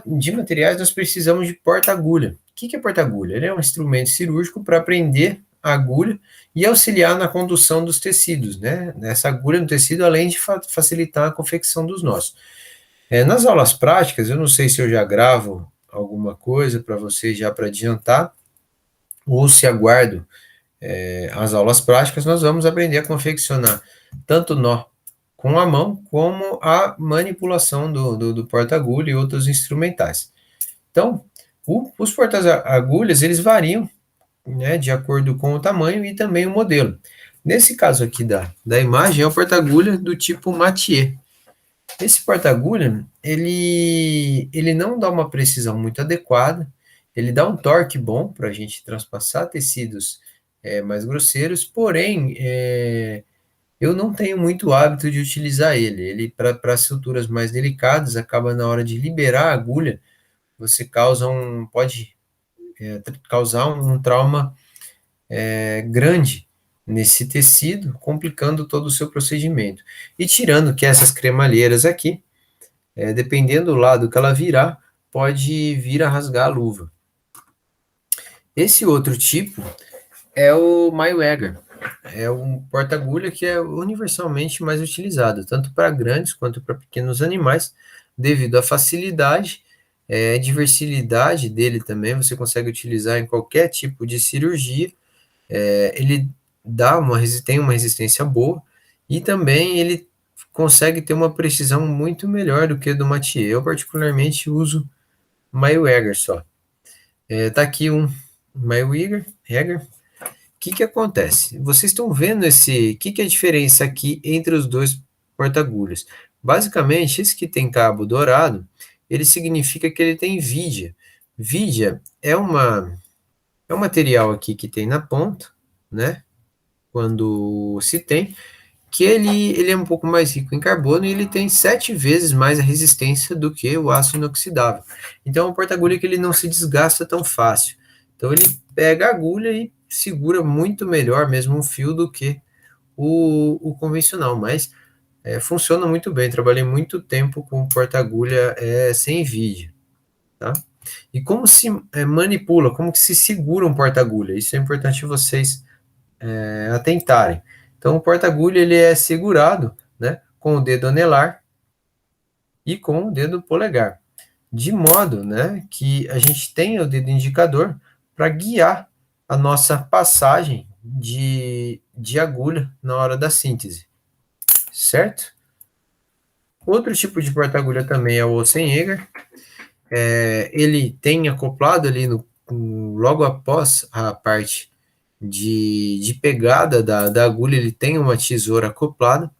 De materiais, nós precisamos de porta-agulha. O que é porta-agulha? Ele é um instrumento cirúrgico para prender a agulha e auxiliar na condução dos tecidos, né? Essa agulha no tecido, além de facilitar a confecção dos nós. Nas aulas práticas, eu não sei se eu já gravo alguma coisa para vocês já para adiantar, ou se aguardo as aulas práticas, nós vamos aprender a confeccionar tanto nó com a mão, como a manipulação do porta-agulha e outros instrumentais. Então, os porta-agulhas, eles variam, né, de acordo com o tamanho e também o modelo. Nesse caso aqui da imagem, é o porta-agulha do tipo Mathieu. Esse porta-agulha, ele não dá uma precisão muito adequada, ele dá um torque bom para a gente transpassar tecidos mais grosseiros, porém, eu não tenho muito hábito de utilizar ele. Ele, para suturas mais delicadas, acaba na hora de liberar a agulha, você pode causar um trauma grande nesse tecido, complicando todo o seu procedimento. E tirando que essas cremalheiras aqui, dependendo do lado que ela virar, pode vir a rasgar a luva. Esse outro tipo é o Mayweather. É um porta-agulha que é universalmente mais utilizado, tanto para grandes quanto para pequenos animais, devido à facilidade, diversidade dele também, você consegue utilizar em qualquer tipo de cirurgia, ele tem uma resistência boa, e também ele consegue ter uma precisão muito melhor do que do Mathieu. Eu particularmente uso Mayweather só. Tá aqui um Mayweather. O que acontece? Vocês estão vendo que é a diferença aqui entre os dois porta-agulhas? Basicamente, esse que tem cabo dourado, ele significa que ele tem vidia. Vidia é um material aqui que tem na ponta, né? Quando se tem, que ele é um pouco mais rico em carbono e ele tem 7 vezes mais a resistência do que o aço inoxidável. Então, é um porta-agulha que ele não se desgasta tão fácil. Então, ele pega a agulha e segura muito melhor mesmo um fio do que o convencional, mas funciona muito bem. Trabalhei muito tempo com porta-agulha sem vidia, tá? E como se manipula, como que se segura um porta-agulha? Isso é importante vocês atentarem. Então, o porta-agulha ele é segurado, né, com o dedo anelar e com o dedo polegar, de modo, né, que a gente tenha o dedo indicador para guiar a nossa passagem de agulha na hora da síntese, certo? Outro tipo de porta-agulha também é o Otzenegger. Ele tem acoplado ali logo após a parte de pegada da agulha, ele tem uma tesoura acoplada.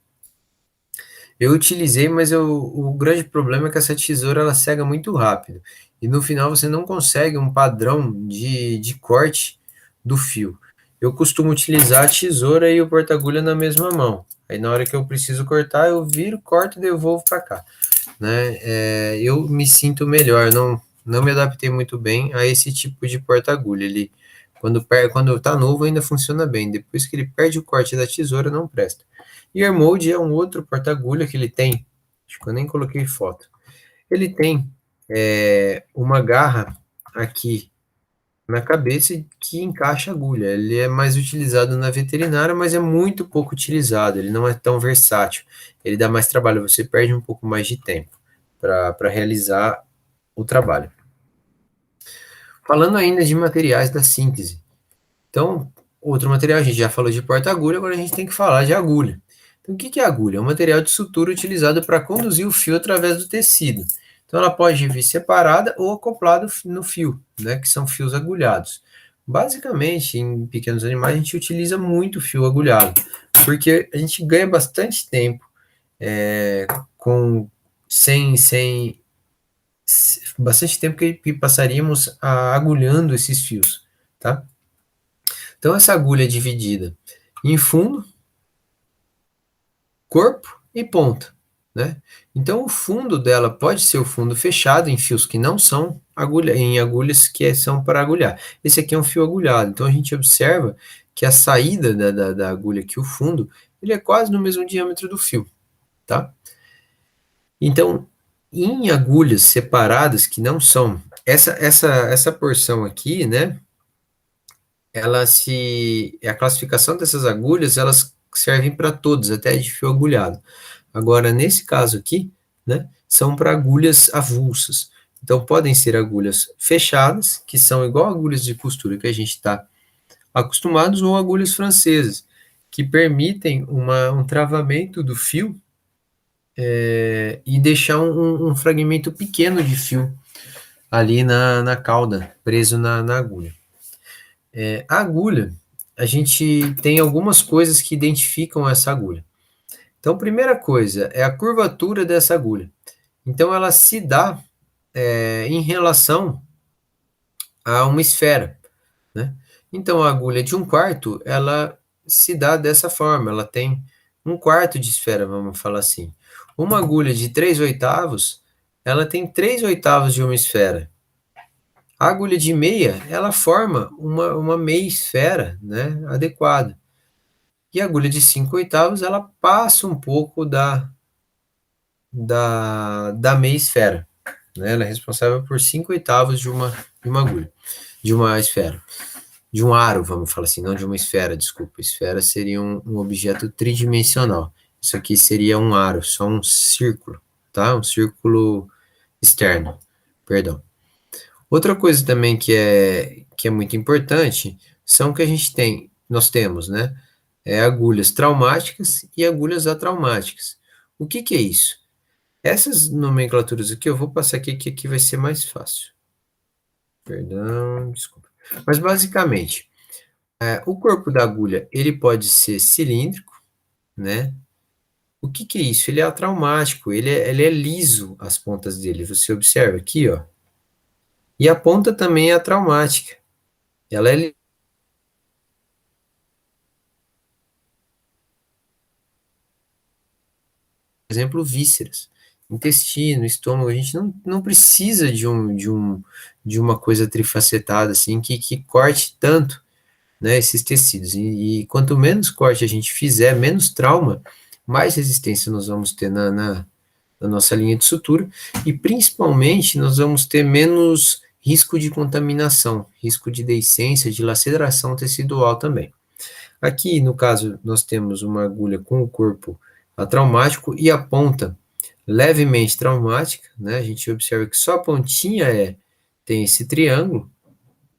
Eu utilizei, mas o grande problema é que essa tesoura ela cega muito rápido. E no final você não consegue um padrão de corte do fio. Eu costumo utilizar a tesoura e o porta-agulha na mesma mão. Aí na hora que eu preciso cortar, eu viro, corto e devolvo para cá. Né? Eu me sinto melhor, não me adaptei muito bem a esse tipo de porta-agulha. Ele, quando está novo, ainda funciona bem. Depois que ele perde o corte da tesoura, não presta. E Airmode é um outro porta-agulha que ele tem. Acho que eu nem coloquei foto. Ele tem uma garra aqui na cabeça que encaixa a agulha. Ele é mais utilizado na veterinária, mas é muito pouco utilizado. Ele não é tão versátil. Ele dá mais trabalho, você perde um pouco mais de tempo para realizar o trabalho. Falando ainda de materiais da síntese. Então, outro material, a gente já falou de porta-agulha, agora a gente tem que falar de agulha. Então, o que é agulha? É um material de sutura utilizado para conduzir o fio através do tecido. Então, ela pode vir separada ou acoplada no fio, né, que são fios agulhados. Basicamente, em pequenos animais, a gente utiliza muito fio agulhado, porque a gente ganha bastante tempo é, com sem bastante tempo que passaríamos agulhando esses fios, tá? Então, essa agulha é dividida em fundo, corpo e ponta, né? Então, o fundo dela pode ser o fundo fechado em fios que não são em agulhas que são para agulhar. Esse aqui é um fio agulhado, então a gente observa que a saída da agulha aqui, o fundo, ele é quase no mesmo diâmetro do fio, tá? Então, em agulhas separadas que não são essa porção aqui, né? A classificação dessas agulhas, elas servem para todos, até de fio agulhado. Agora, nesse caso aqui, né, são para agulhas avulsas. Então, podem ser agulhas fechadas, que são igual agulhas de costura que a gente está acostumados, ou agulhas francesas, que permitem um travamento do fio e deixar um fragmento pequeno de fio ali na cauda, preso na agulha. A agulha, a gente tem algumas coisas que identificam essa agulha. Então, primeira coisa é a curvatura dessa agulha. Então, ela se dá em relação a uma esfera, né? Então, a agulha de 1/4, ela se dá dessa forma, ela tem 1/4 de esfera, vamos falar assim. Uma agulha de 3/8, ela tem 3/8 de uma esfera. A agulha de meia, ela forma uma meia esfera, né, adequada. E a agulha de 5/8, ela passa um pouco da meia esfera, né? Ela é responsável por 5/8 de uma agulha, de uma esfera, de um aro, vamos falar assim, não de uma esfera, desculpa. Esfera seria um objeto tridimensional. Isso aqui seria um aro, só um círculo, tá? Um círculo externo, perdão. Outra coisa também que é muito importante são que nós temos, né? Agulhas traumáticas e agulhas atraumáticas. O que é isso? Essas nomenclaturas aqui eu vou passar aqui, que aqui vai ser mais fácil. Perdão, desculpa. Mas basicamente, o corpo da agulha, ele pode ser cilíndrico, né? O que é isso? Ele é atraumático, ele é liso, as pontas dele. Você observa aqui, ó. E a ponta também é atraumática. Ela é, por exemplo, vísceras, intestino, estômago. A gente não precisa de uma coisa trifacetada assim que corte tanto, né, esses tecidos. E quanto menos corte a gente fizer, menos trauma, mais resistência nós vamos ter na nossa linha de sutura, e principalmente nós vamos ter menos risco de contaminação, risco de deiscência, de laceração tecidual também. Aqui, no caso, nós temos uma agulha com o corpo atraumático e a ponta levemente traumática, né? A gente observa que só a pontinha tem esse triângulo.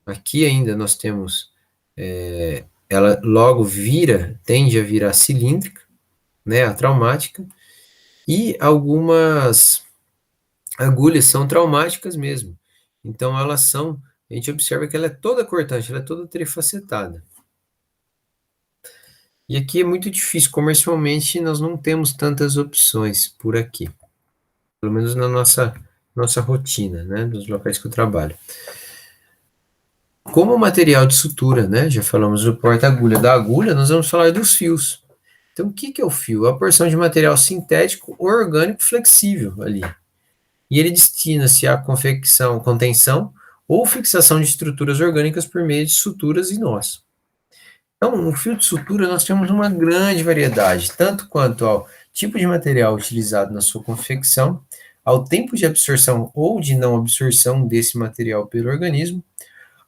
Aqui ainda nós temos, ela logo tende a virar cilíndrica, né? A traumática. E algumas agulhas são traumáticas mesmo. Então, a gente observa que ela é toda cortante, ela é toda trifacetada. E aqui é muito difícil, comercialmente nós não temos tantas opções por aqui, pelo menos na nossa rotina, né, dos locais que eu trabalho. Como material de sutura, né, já falamos do porta-agulha da agulha, nós vamos falar dos fios. Então, o que é o fio? É a porção de material sintético ou orgânico flexível ali. E ele destina-se à contenção ou fixação de estruturas orgânicas por meio de suturas e nós. Então, no fio de sutura, nós temos uma grande variedade, tanto quanto ao tipo de material utilizado na sua confecção, ao tempo de absorção ou de não absorção desse material pelo organismo,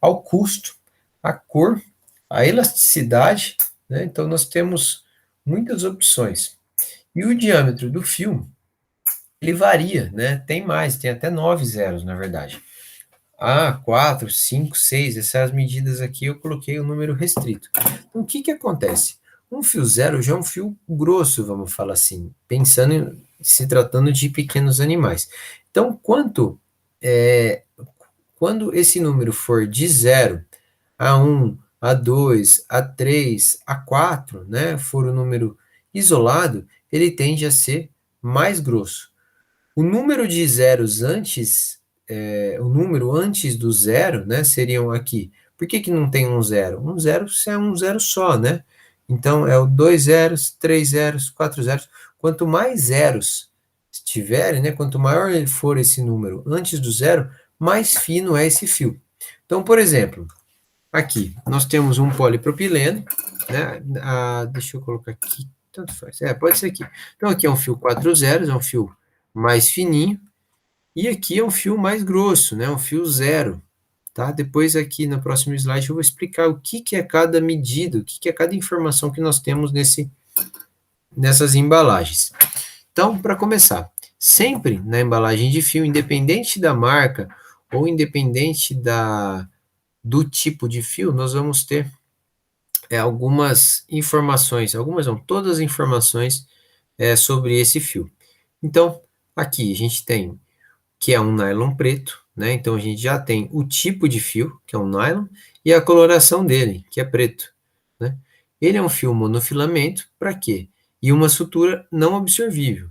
ao custo, à cor, à elasticidade, né? Então, nós temos muitas opções. E o diâmetro do fio, ele varia, né? Tem mais, tem até 9 zeros, na verdade. 4, 5, 6, essas medidas aqui eu coloquei o número restrito. Então, o que acontece? Um fio zero já é um fio grosso, vamos falar assim, se tratando de pequenos animais. Então, quando esse número for de 0 a 1, a 2, a 3, a 4, né, for o número isolado, ele tende a ser mais grosso. O número de zeros antes, o número antes do zero, né, seriam aqui. Por que não tem um zero? Um zero é um zero só, né? Então, é o 2 zeros, 3 zeros, 4 zeros. Quanto mais zeros tiverem, né, quanto maior for esse número antes do zero, mais fino é esse fio. Então, por exemplo, aqui nós temos um polipropileno, né? Deixa eu colocar aqui, tanto faz. Pode ser aqui. Então, aqui é um fio 4 zeros, é um fio mais fininho, e aqui é um fio mais grosso, né? Um fio zero, tá? Depois aqui no próximo slide eu vou explicar o que é cada medida, o que é cada informação que nós temos nessas embalagens. Então, para começar, sempre na embalagem de fio, independente da marca ou independente do tipo de fio, nós vamos ter algumas informações, algumas não, todas as informações sobre esse fio. Então, aqui a gente tem que é um nylon preto, né? Então a gente já tem o tipo de fio, que é um nylon, e a coloração dele, que é preto, né? Ele é um fio monofilamento, para quê? E uma sutura não absorvível,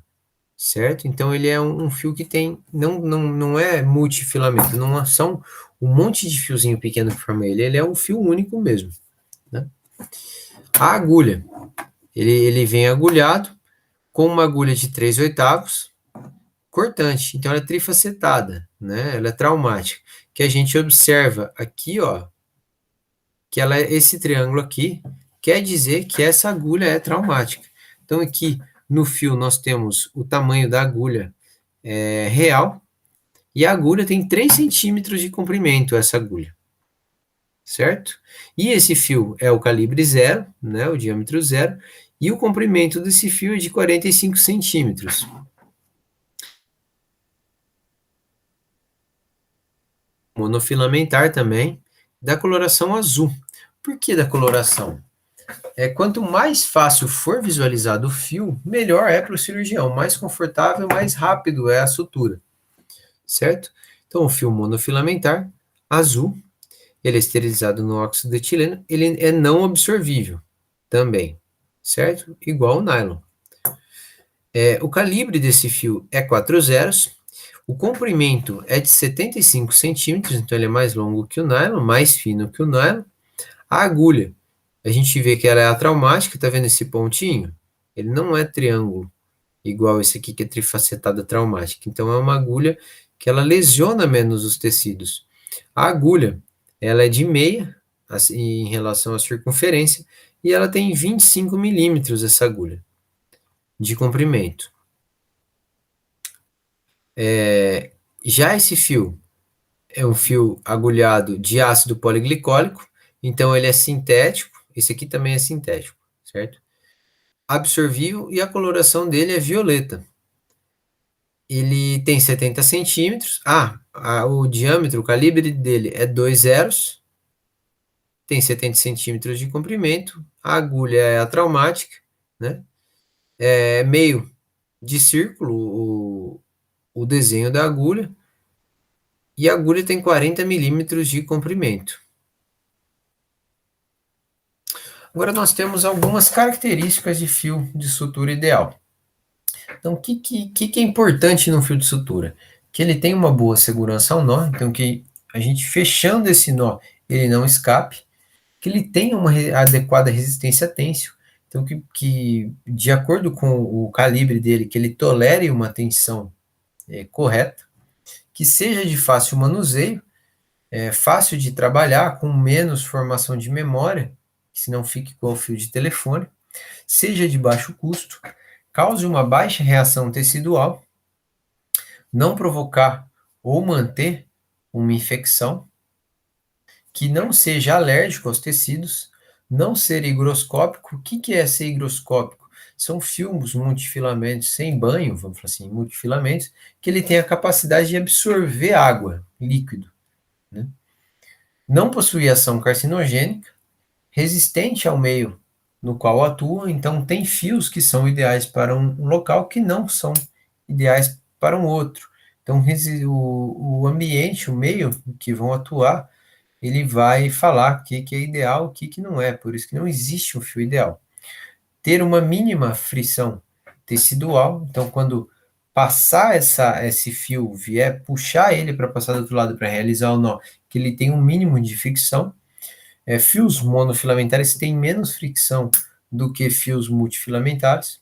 certo? Então ele é um fio que não é multifilamento, não são um monte de fiozinho pequeno que forma ele é um fio único mesmo, né? A agulha, ele vem agulhado com uma agulha de 3/8, cortante, então ela é trifacetada, né? Ela é traumática, que a gente observa aqui, ó, que ela é esse triângulo aqui, quer dizer que essa agulha é traumática. Então aqui no fio nós temos o tamanho da agulha real, e a agulha tem 3 centímetros de comprimento, essa agulha, certo? E esse fio é o calibre zero, né, o diâmetro zero, e o comprimento desse fio é de 45 centímetros. Monofilamentar também, da coloração azul. Por que da coloração? Quanto mais fácil for visualizado o fio, melhor é para o cirurgião, mais confortável, mais rápido é a sutura, certo? Então, o fio monofilamentar, azul, ele é esterilizado no óxido de etileno, ele é não absorvível também, certo? Igual o nylon. O calibre desse fio é 4 zeros, o comprimento é de 75 centímetros, então ele é mais longo que o nylon, mais fino que o nylon. A agulha, a gente vê que ela é atraumática, tá vendo esse pontinho? Ele não é triângulo, igual esse aqui que é trifacetada traumática. Então é uma agulha que ela lesiona menos os tecidos. A agulha, ela é de meia, assim, em relação à circunferência, e ela tem 25 milímetros essa agulha de comprimento. Já esse fio é um fio agulhado de ácido poliglicólico, então ele é sintético, esse aqui também é sintético, certo? Absorvível e a coloração dele é violeta. Ele tem 70 centímetros. O diâmetro, o calibre dele é 2 zeros, tem 70 centímetros de comprimento, a agulha é atraumática, né? É meio de círculo o desenho da agulha, e a agulha tem 40 milímetros de comprimento. Agora nós temos algumas características de fio de sutura ideal. Então, o que é importante no fio de sutura? Que ele tem uma boa segurança ao nó, então que a gente fechando esse nó, ele não escape, que ele tenha uma adequada resistência a tensão, então que de acordo com o calibre dele, que ele tolere uma tensão correta, que seja de fácil manuseio, fácil de trabalhar, com menos formação de memória, que se não fique igual ao fio de telefone, seja de baixo custo, cause uma baixa reação tecidual, não provocar ou manter uma infecção, que não seja alérgico aos tecidos, não ser higroscópico. O que é ser higroscópico? São fios multifilamentos sem banho, vamos falar assim, multifilamentos, que ele tem a capacidade de absorver água, líquido, né? Não possui ação carcinogênica, resistente ao meio no qual atua, então tem fios que são ideais para um local que não são ideais para um outro. Então, o ambiente, o meio que vão atuar, ele vai falar o que é ideal, o que não é, por isso que não existe um fio ideal. Ter uma mínima frição tecidual, então quando passar esse fio, vier puxar ele para passar do outro lado para realizar o nó, que ele tem um mínimo de fricção. Fios monofilamentares têm menos fricção do que fios multifilamentares,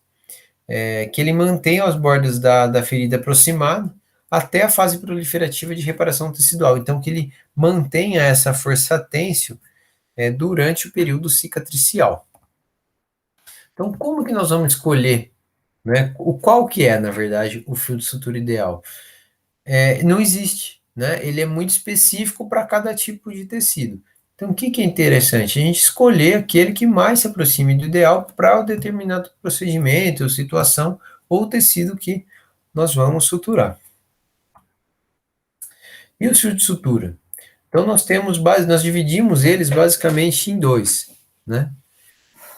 que ele mantém as bordas da ferida aproximada até a fase proliferativa de reparação tecidual. Então, que ele mantenha essa força têncil durante o período cicatricial. Então, como que nós vamos escolher, né? Qual que é, na verdade, o fio de sutura ideal? Não existe, né? Ele é muito específico para cada tipo de tecido. Então, o que é interessante? A gente escolher aquele que mais se aproxime do ideal para o determinado procedimento, ou situação, ou tecido que nós vamos suturar. E o fio de sutura? Então, nós dividimos eles basicamente em dois, né?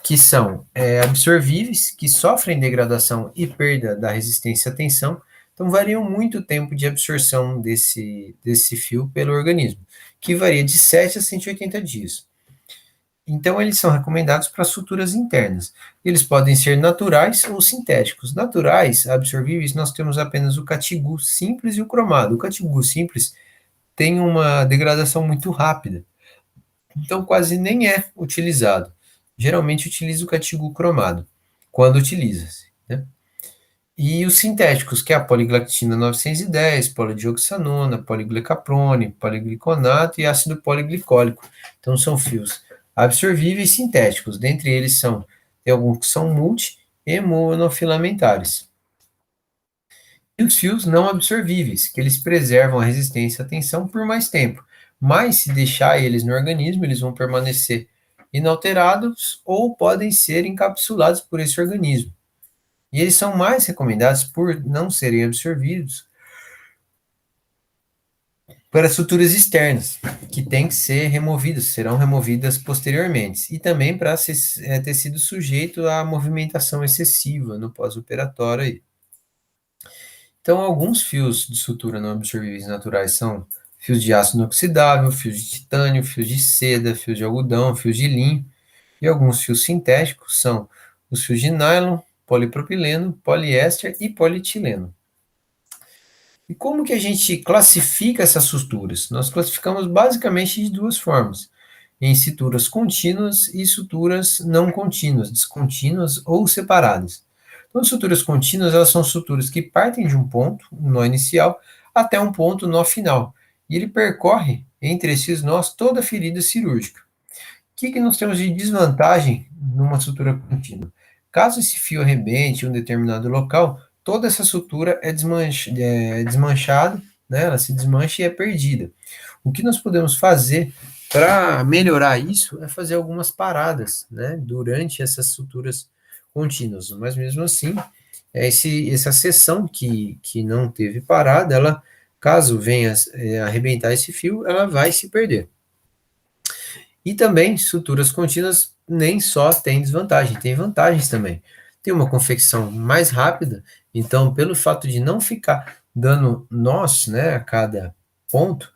Que são absorvíveis, que sofrem degradação e perda da resistência à tensão. Então, variam muito o tempo de absorção desse fio pelo organismo, que varia de 7 a 180 dias. Então, eles são recomendados para suturas internas. Eles podem ser naturais ou sintéticos. Naturais, absorvíveis, nós temos apenas o catigu simples e o cromado. O catigu simples tem uma degradação muito rápida, então quase nem é utilizado. Geralmente utiliza o catigu cromado, quando utiliza-se, né? E os sintéticos, que é a poliglactina 910, polidioxanona, poliglicaprone, poligliconato e ácido poliglicólico. Então são fios absorvíveis sintéticos. Dentre eles tem alguns que são multi e monofilamentares. E os fios não absorvíveis, que eles preservam a resistência à tensão por mais tempo. Mas se deixar eles no organismo, eles vão permanecer inalterados ou podem ser encapsulados por esse organismo. E eles são mais recomendados por não serem absorvidos para suturas externas, que têm que ser removidas, serão removidas posteriormente, e também para ter sido sujeito à movimentação excessiva no pós-operatório. Então, alguns fios de sutura não absorvíveis naturais são fios de aço inoxidável, fios de titânio, fios de seda, fios de algodão, fios de linho, e alguns fios sintéticos são os fios de nylon, polipropileno, poliéster e polietileno. E como que a gente classifica essas suturas? Nós classificamos basicamente de duas formas: em suturas contínuas e suturas não contínuas, descontínuas ou separadas. Então, suturas contínuas, elas são suturas que partem de um ponto, um nó inicial, até um ponto, nó final. E ele percorre entre esses nós toda a ferida cirúrgica. O que nós temos de desvantagem numa sutura contínua? Caso esse fio arrebente em um determinado local, toda essa sutura é desmanchada, né? Ela se desmancha e é perdida. O que nós podemos fazer para melhorar isso é fazer algumas paradas, né, durante essas suturas contínuas. Mas mesmo assim, essa seção que não teve parada, ela, caso venha arrebentar esse fio, ela vai se perder. E também, suturas contínuas nem só tem desvantagem, tem vantagens também. tem uma confecção mais rápida, então, pelo fato de não ficar dando nós, né, a cada ponto,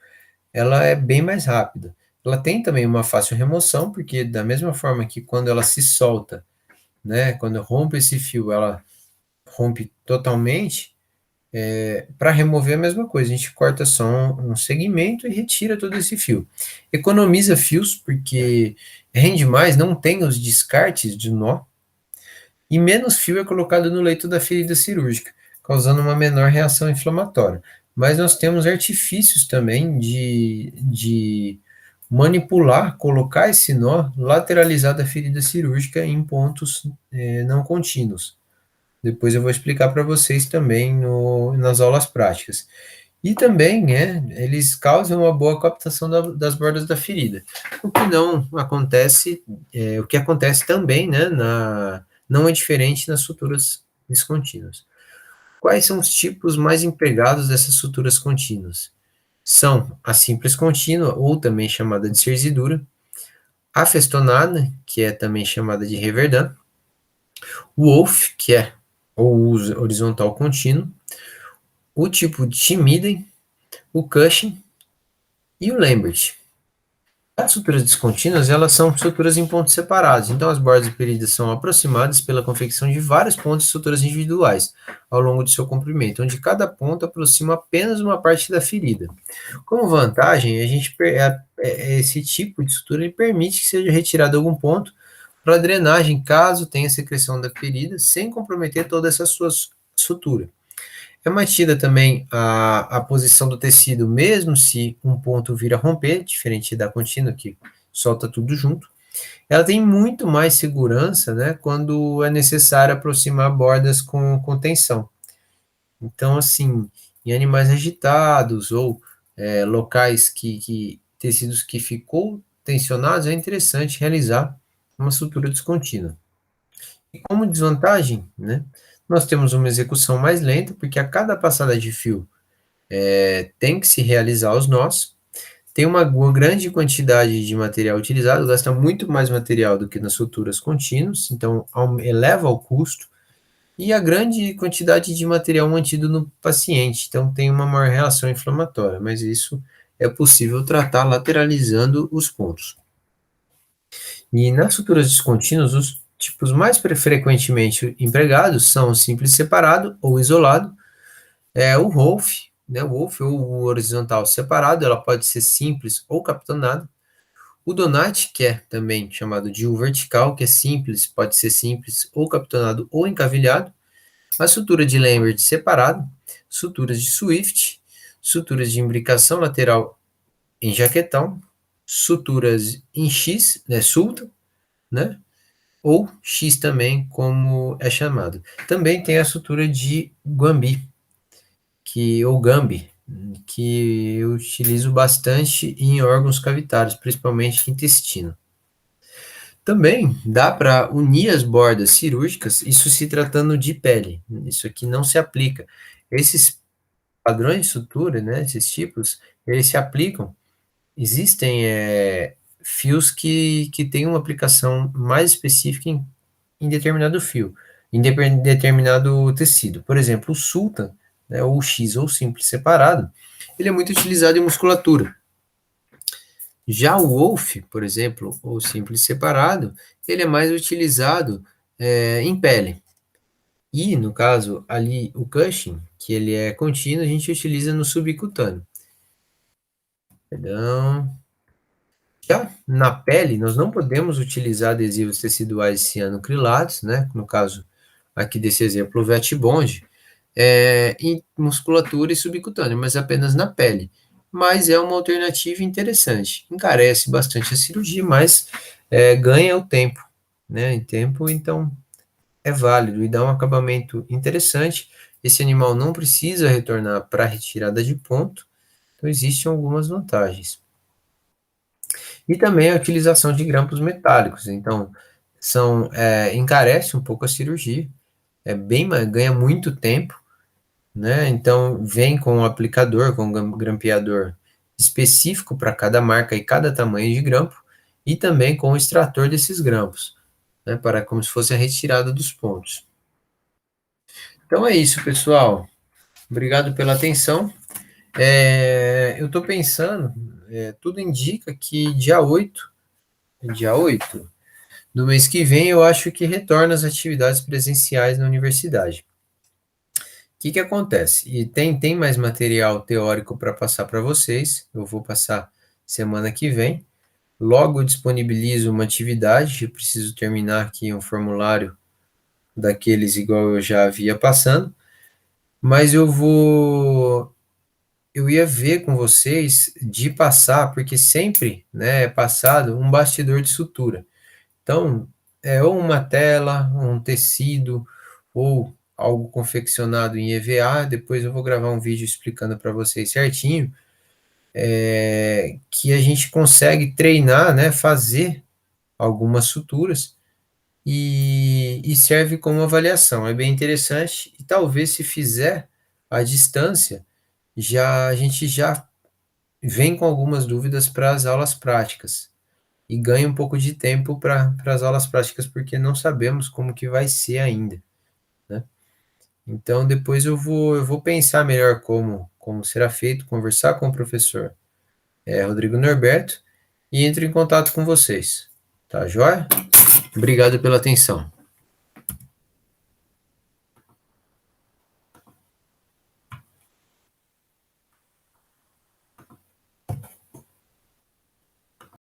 ela é bem mais rápida. Ela tem também uma fácil remoção, porque da mesma forma que quando ela se solta, né, quando rompe esse fio, ela rompe totalmente, para remover a mesma coisa, a gente corta só um segmento e retira todo esse fio. Economiza fios, porque rende mais, não tem os descartes de nó, e menos fio é colocado no leito da ferida cirúrgica, causando uma menor reação inflamatória. Mas nós temos artifícios também de manipular, colocar esse nó lateralizado da ferida cirúrgica em pontos não contínuos. Depois eu vou explicar para vocês também nas aulas práticas. E também, eles causam uma boa captação das bordas da ferida. O que não acontece, o que acontece também, né, não é diferente nas suturas descontínuas. Quais são os tipos mais empregados dessas suturas contínuas? São a simples contínua, ou também chamada de cerzidura, a festonada, que é também chamada de Reverdun, o Wolff, que é o uso horizontal contínuo, o tipo de Schmiden, o Cushing e o Lambert. As suturas descontínuas, elas são suturas em pontos separados, então as bordas de ferida são aproximadas pela confecção de vários pontos de suturas individuais ao longo de seu comprimento, onde cada ponto aproxima apenas uma parte da ferida. Como vantagem, esse tipo de sutura ele permite que seja retirado algum ponto para drenagem, caso tenha secreção da ferida, sem comprometer toda essa sua sutura. É mantida também a posição do tecido, mesmo se um ponto vir a romper, diferente da contínua, que solta tudo junto. Ela tem muito mais segurança, né, quando é necessário aproximar bordas com tensão. Então, assim, em animais agitados ou locais tecidos que ficou tensionados, é interessante realizar uma sutura descontínua. E como desvantagem, né, nós temos uma execução mais lenta, porque a cada passada de fio tem que se realizar os nós, tem uma grande quantidade de material utilizado, gasta muito mais material do que nas suturas contínuas, então eleva o custo, e a grande quantidade de material mantido no paciente, então tem uma maior reação inflamatória, mas isso é possível tratar lateralizando os pontos. E nas suturas descontínuas, os tipos mais frequentemente empregados são o simples separado ou isolado, o Wolff, né, o Wolff ou o horizontal separado, ela pode ser simples ou captonada. O Donati, que é também chamado de U vertical, que é simples, pode ser simples ou captonado ou encavilhado. A sutura de Lambert separado, suturas de Swift, suturas de imbricação lateral em jaquetão, suturas em X, né, Sultan, né, ou X também, como é chamado. Também tem a sutura de Guambi, ou Gambi, que eu utilizo bastante em órgãos cavitários, principalmente intestino. Também dá para unir as bordas cirúrgicas, isso se tratando de pele, isso aqui não se aplica. Esses padrões de sutura, né, esses tipos, eles se aplicam. Existem fios que têm uma aplicação mais específica em determinado fio, em determinado tecido. Por exemplo, o Sultan, né, ou o X ou simples separado, ele é muito utilizado em musculatura. Já o Wolff, por exemplo, ou simples separado, ele é mais utilizado em pele. E, no caso, ali, o Cushing, que ele é contínuo, a gente utiliza no subcutâneo. Perdão. Já na pele, nós não podemos utilizar adesivos teciduais cianocrilados, né? No caso aqui desse exemplo, o Vetbond, em musculatura e subcutânea, mas apenas na pele. Mas é uma alternativa interessante. Encarece bastante a cirurgia, mas ganha o tempo, né? Em tempo, então é válido e dá um acabamento interessante. Esse animal não precisa retornar para retirada de ponto, então existem algumas vantagens. E também a utilização de grampos metálicos, então encarece um pouco a cirurgia, ganha muito tempo, né? Então vem com um aplicador, com um grampeador específico para cada marca e cada tamanho de grampo, e também com o extrator desses grampos, né? Para como se fosse a retirada dos pontos. Então é isso, pessoal. Obrigado pela atenção. Eu estou pensando, tudo indica que dia 8 do mês que vem, eu acho que retorna às atividades presenciais na universidade. O que que acontece? E tem mais material teórico para passar para vocês. Eu vou passar semana que vem. Logo eu disponibilizo uma atividade. Eu preciso terminar aqui um formulário daqueles igual eu já havia passando. Mas eu ia ver com vocês de passar, porque sempre, né, é passado um bastidor de sutura. Então, é ou uma tela, um tecido, ou algo confeccionado em EVA. Depois eu vou gravar um vídeo explicando para vocês certinho, que a gente consegue treinar, né, fazer algumas suturas e serve como avaliação. É bem interessante e talvez se fizer à distância, a gente já vem com algumas dúvidas para as aulas práticas e ganha um pouco de tempo para as aulas práticas, porque não sabemos como que vai ser ainda, né? Então, depois eu vou pensar melhor como será feito, conversar com o professor Rodrigo Norberto e entro em contato com vocês. Tá joia? Obrigado pela atenção.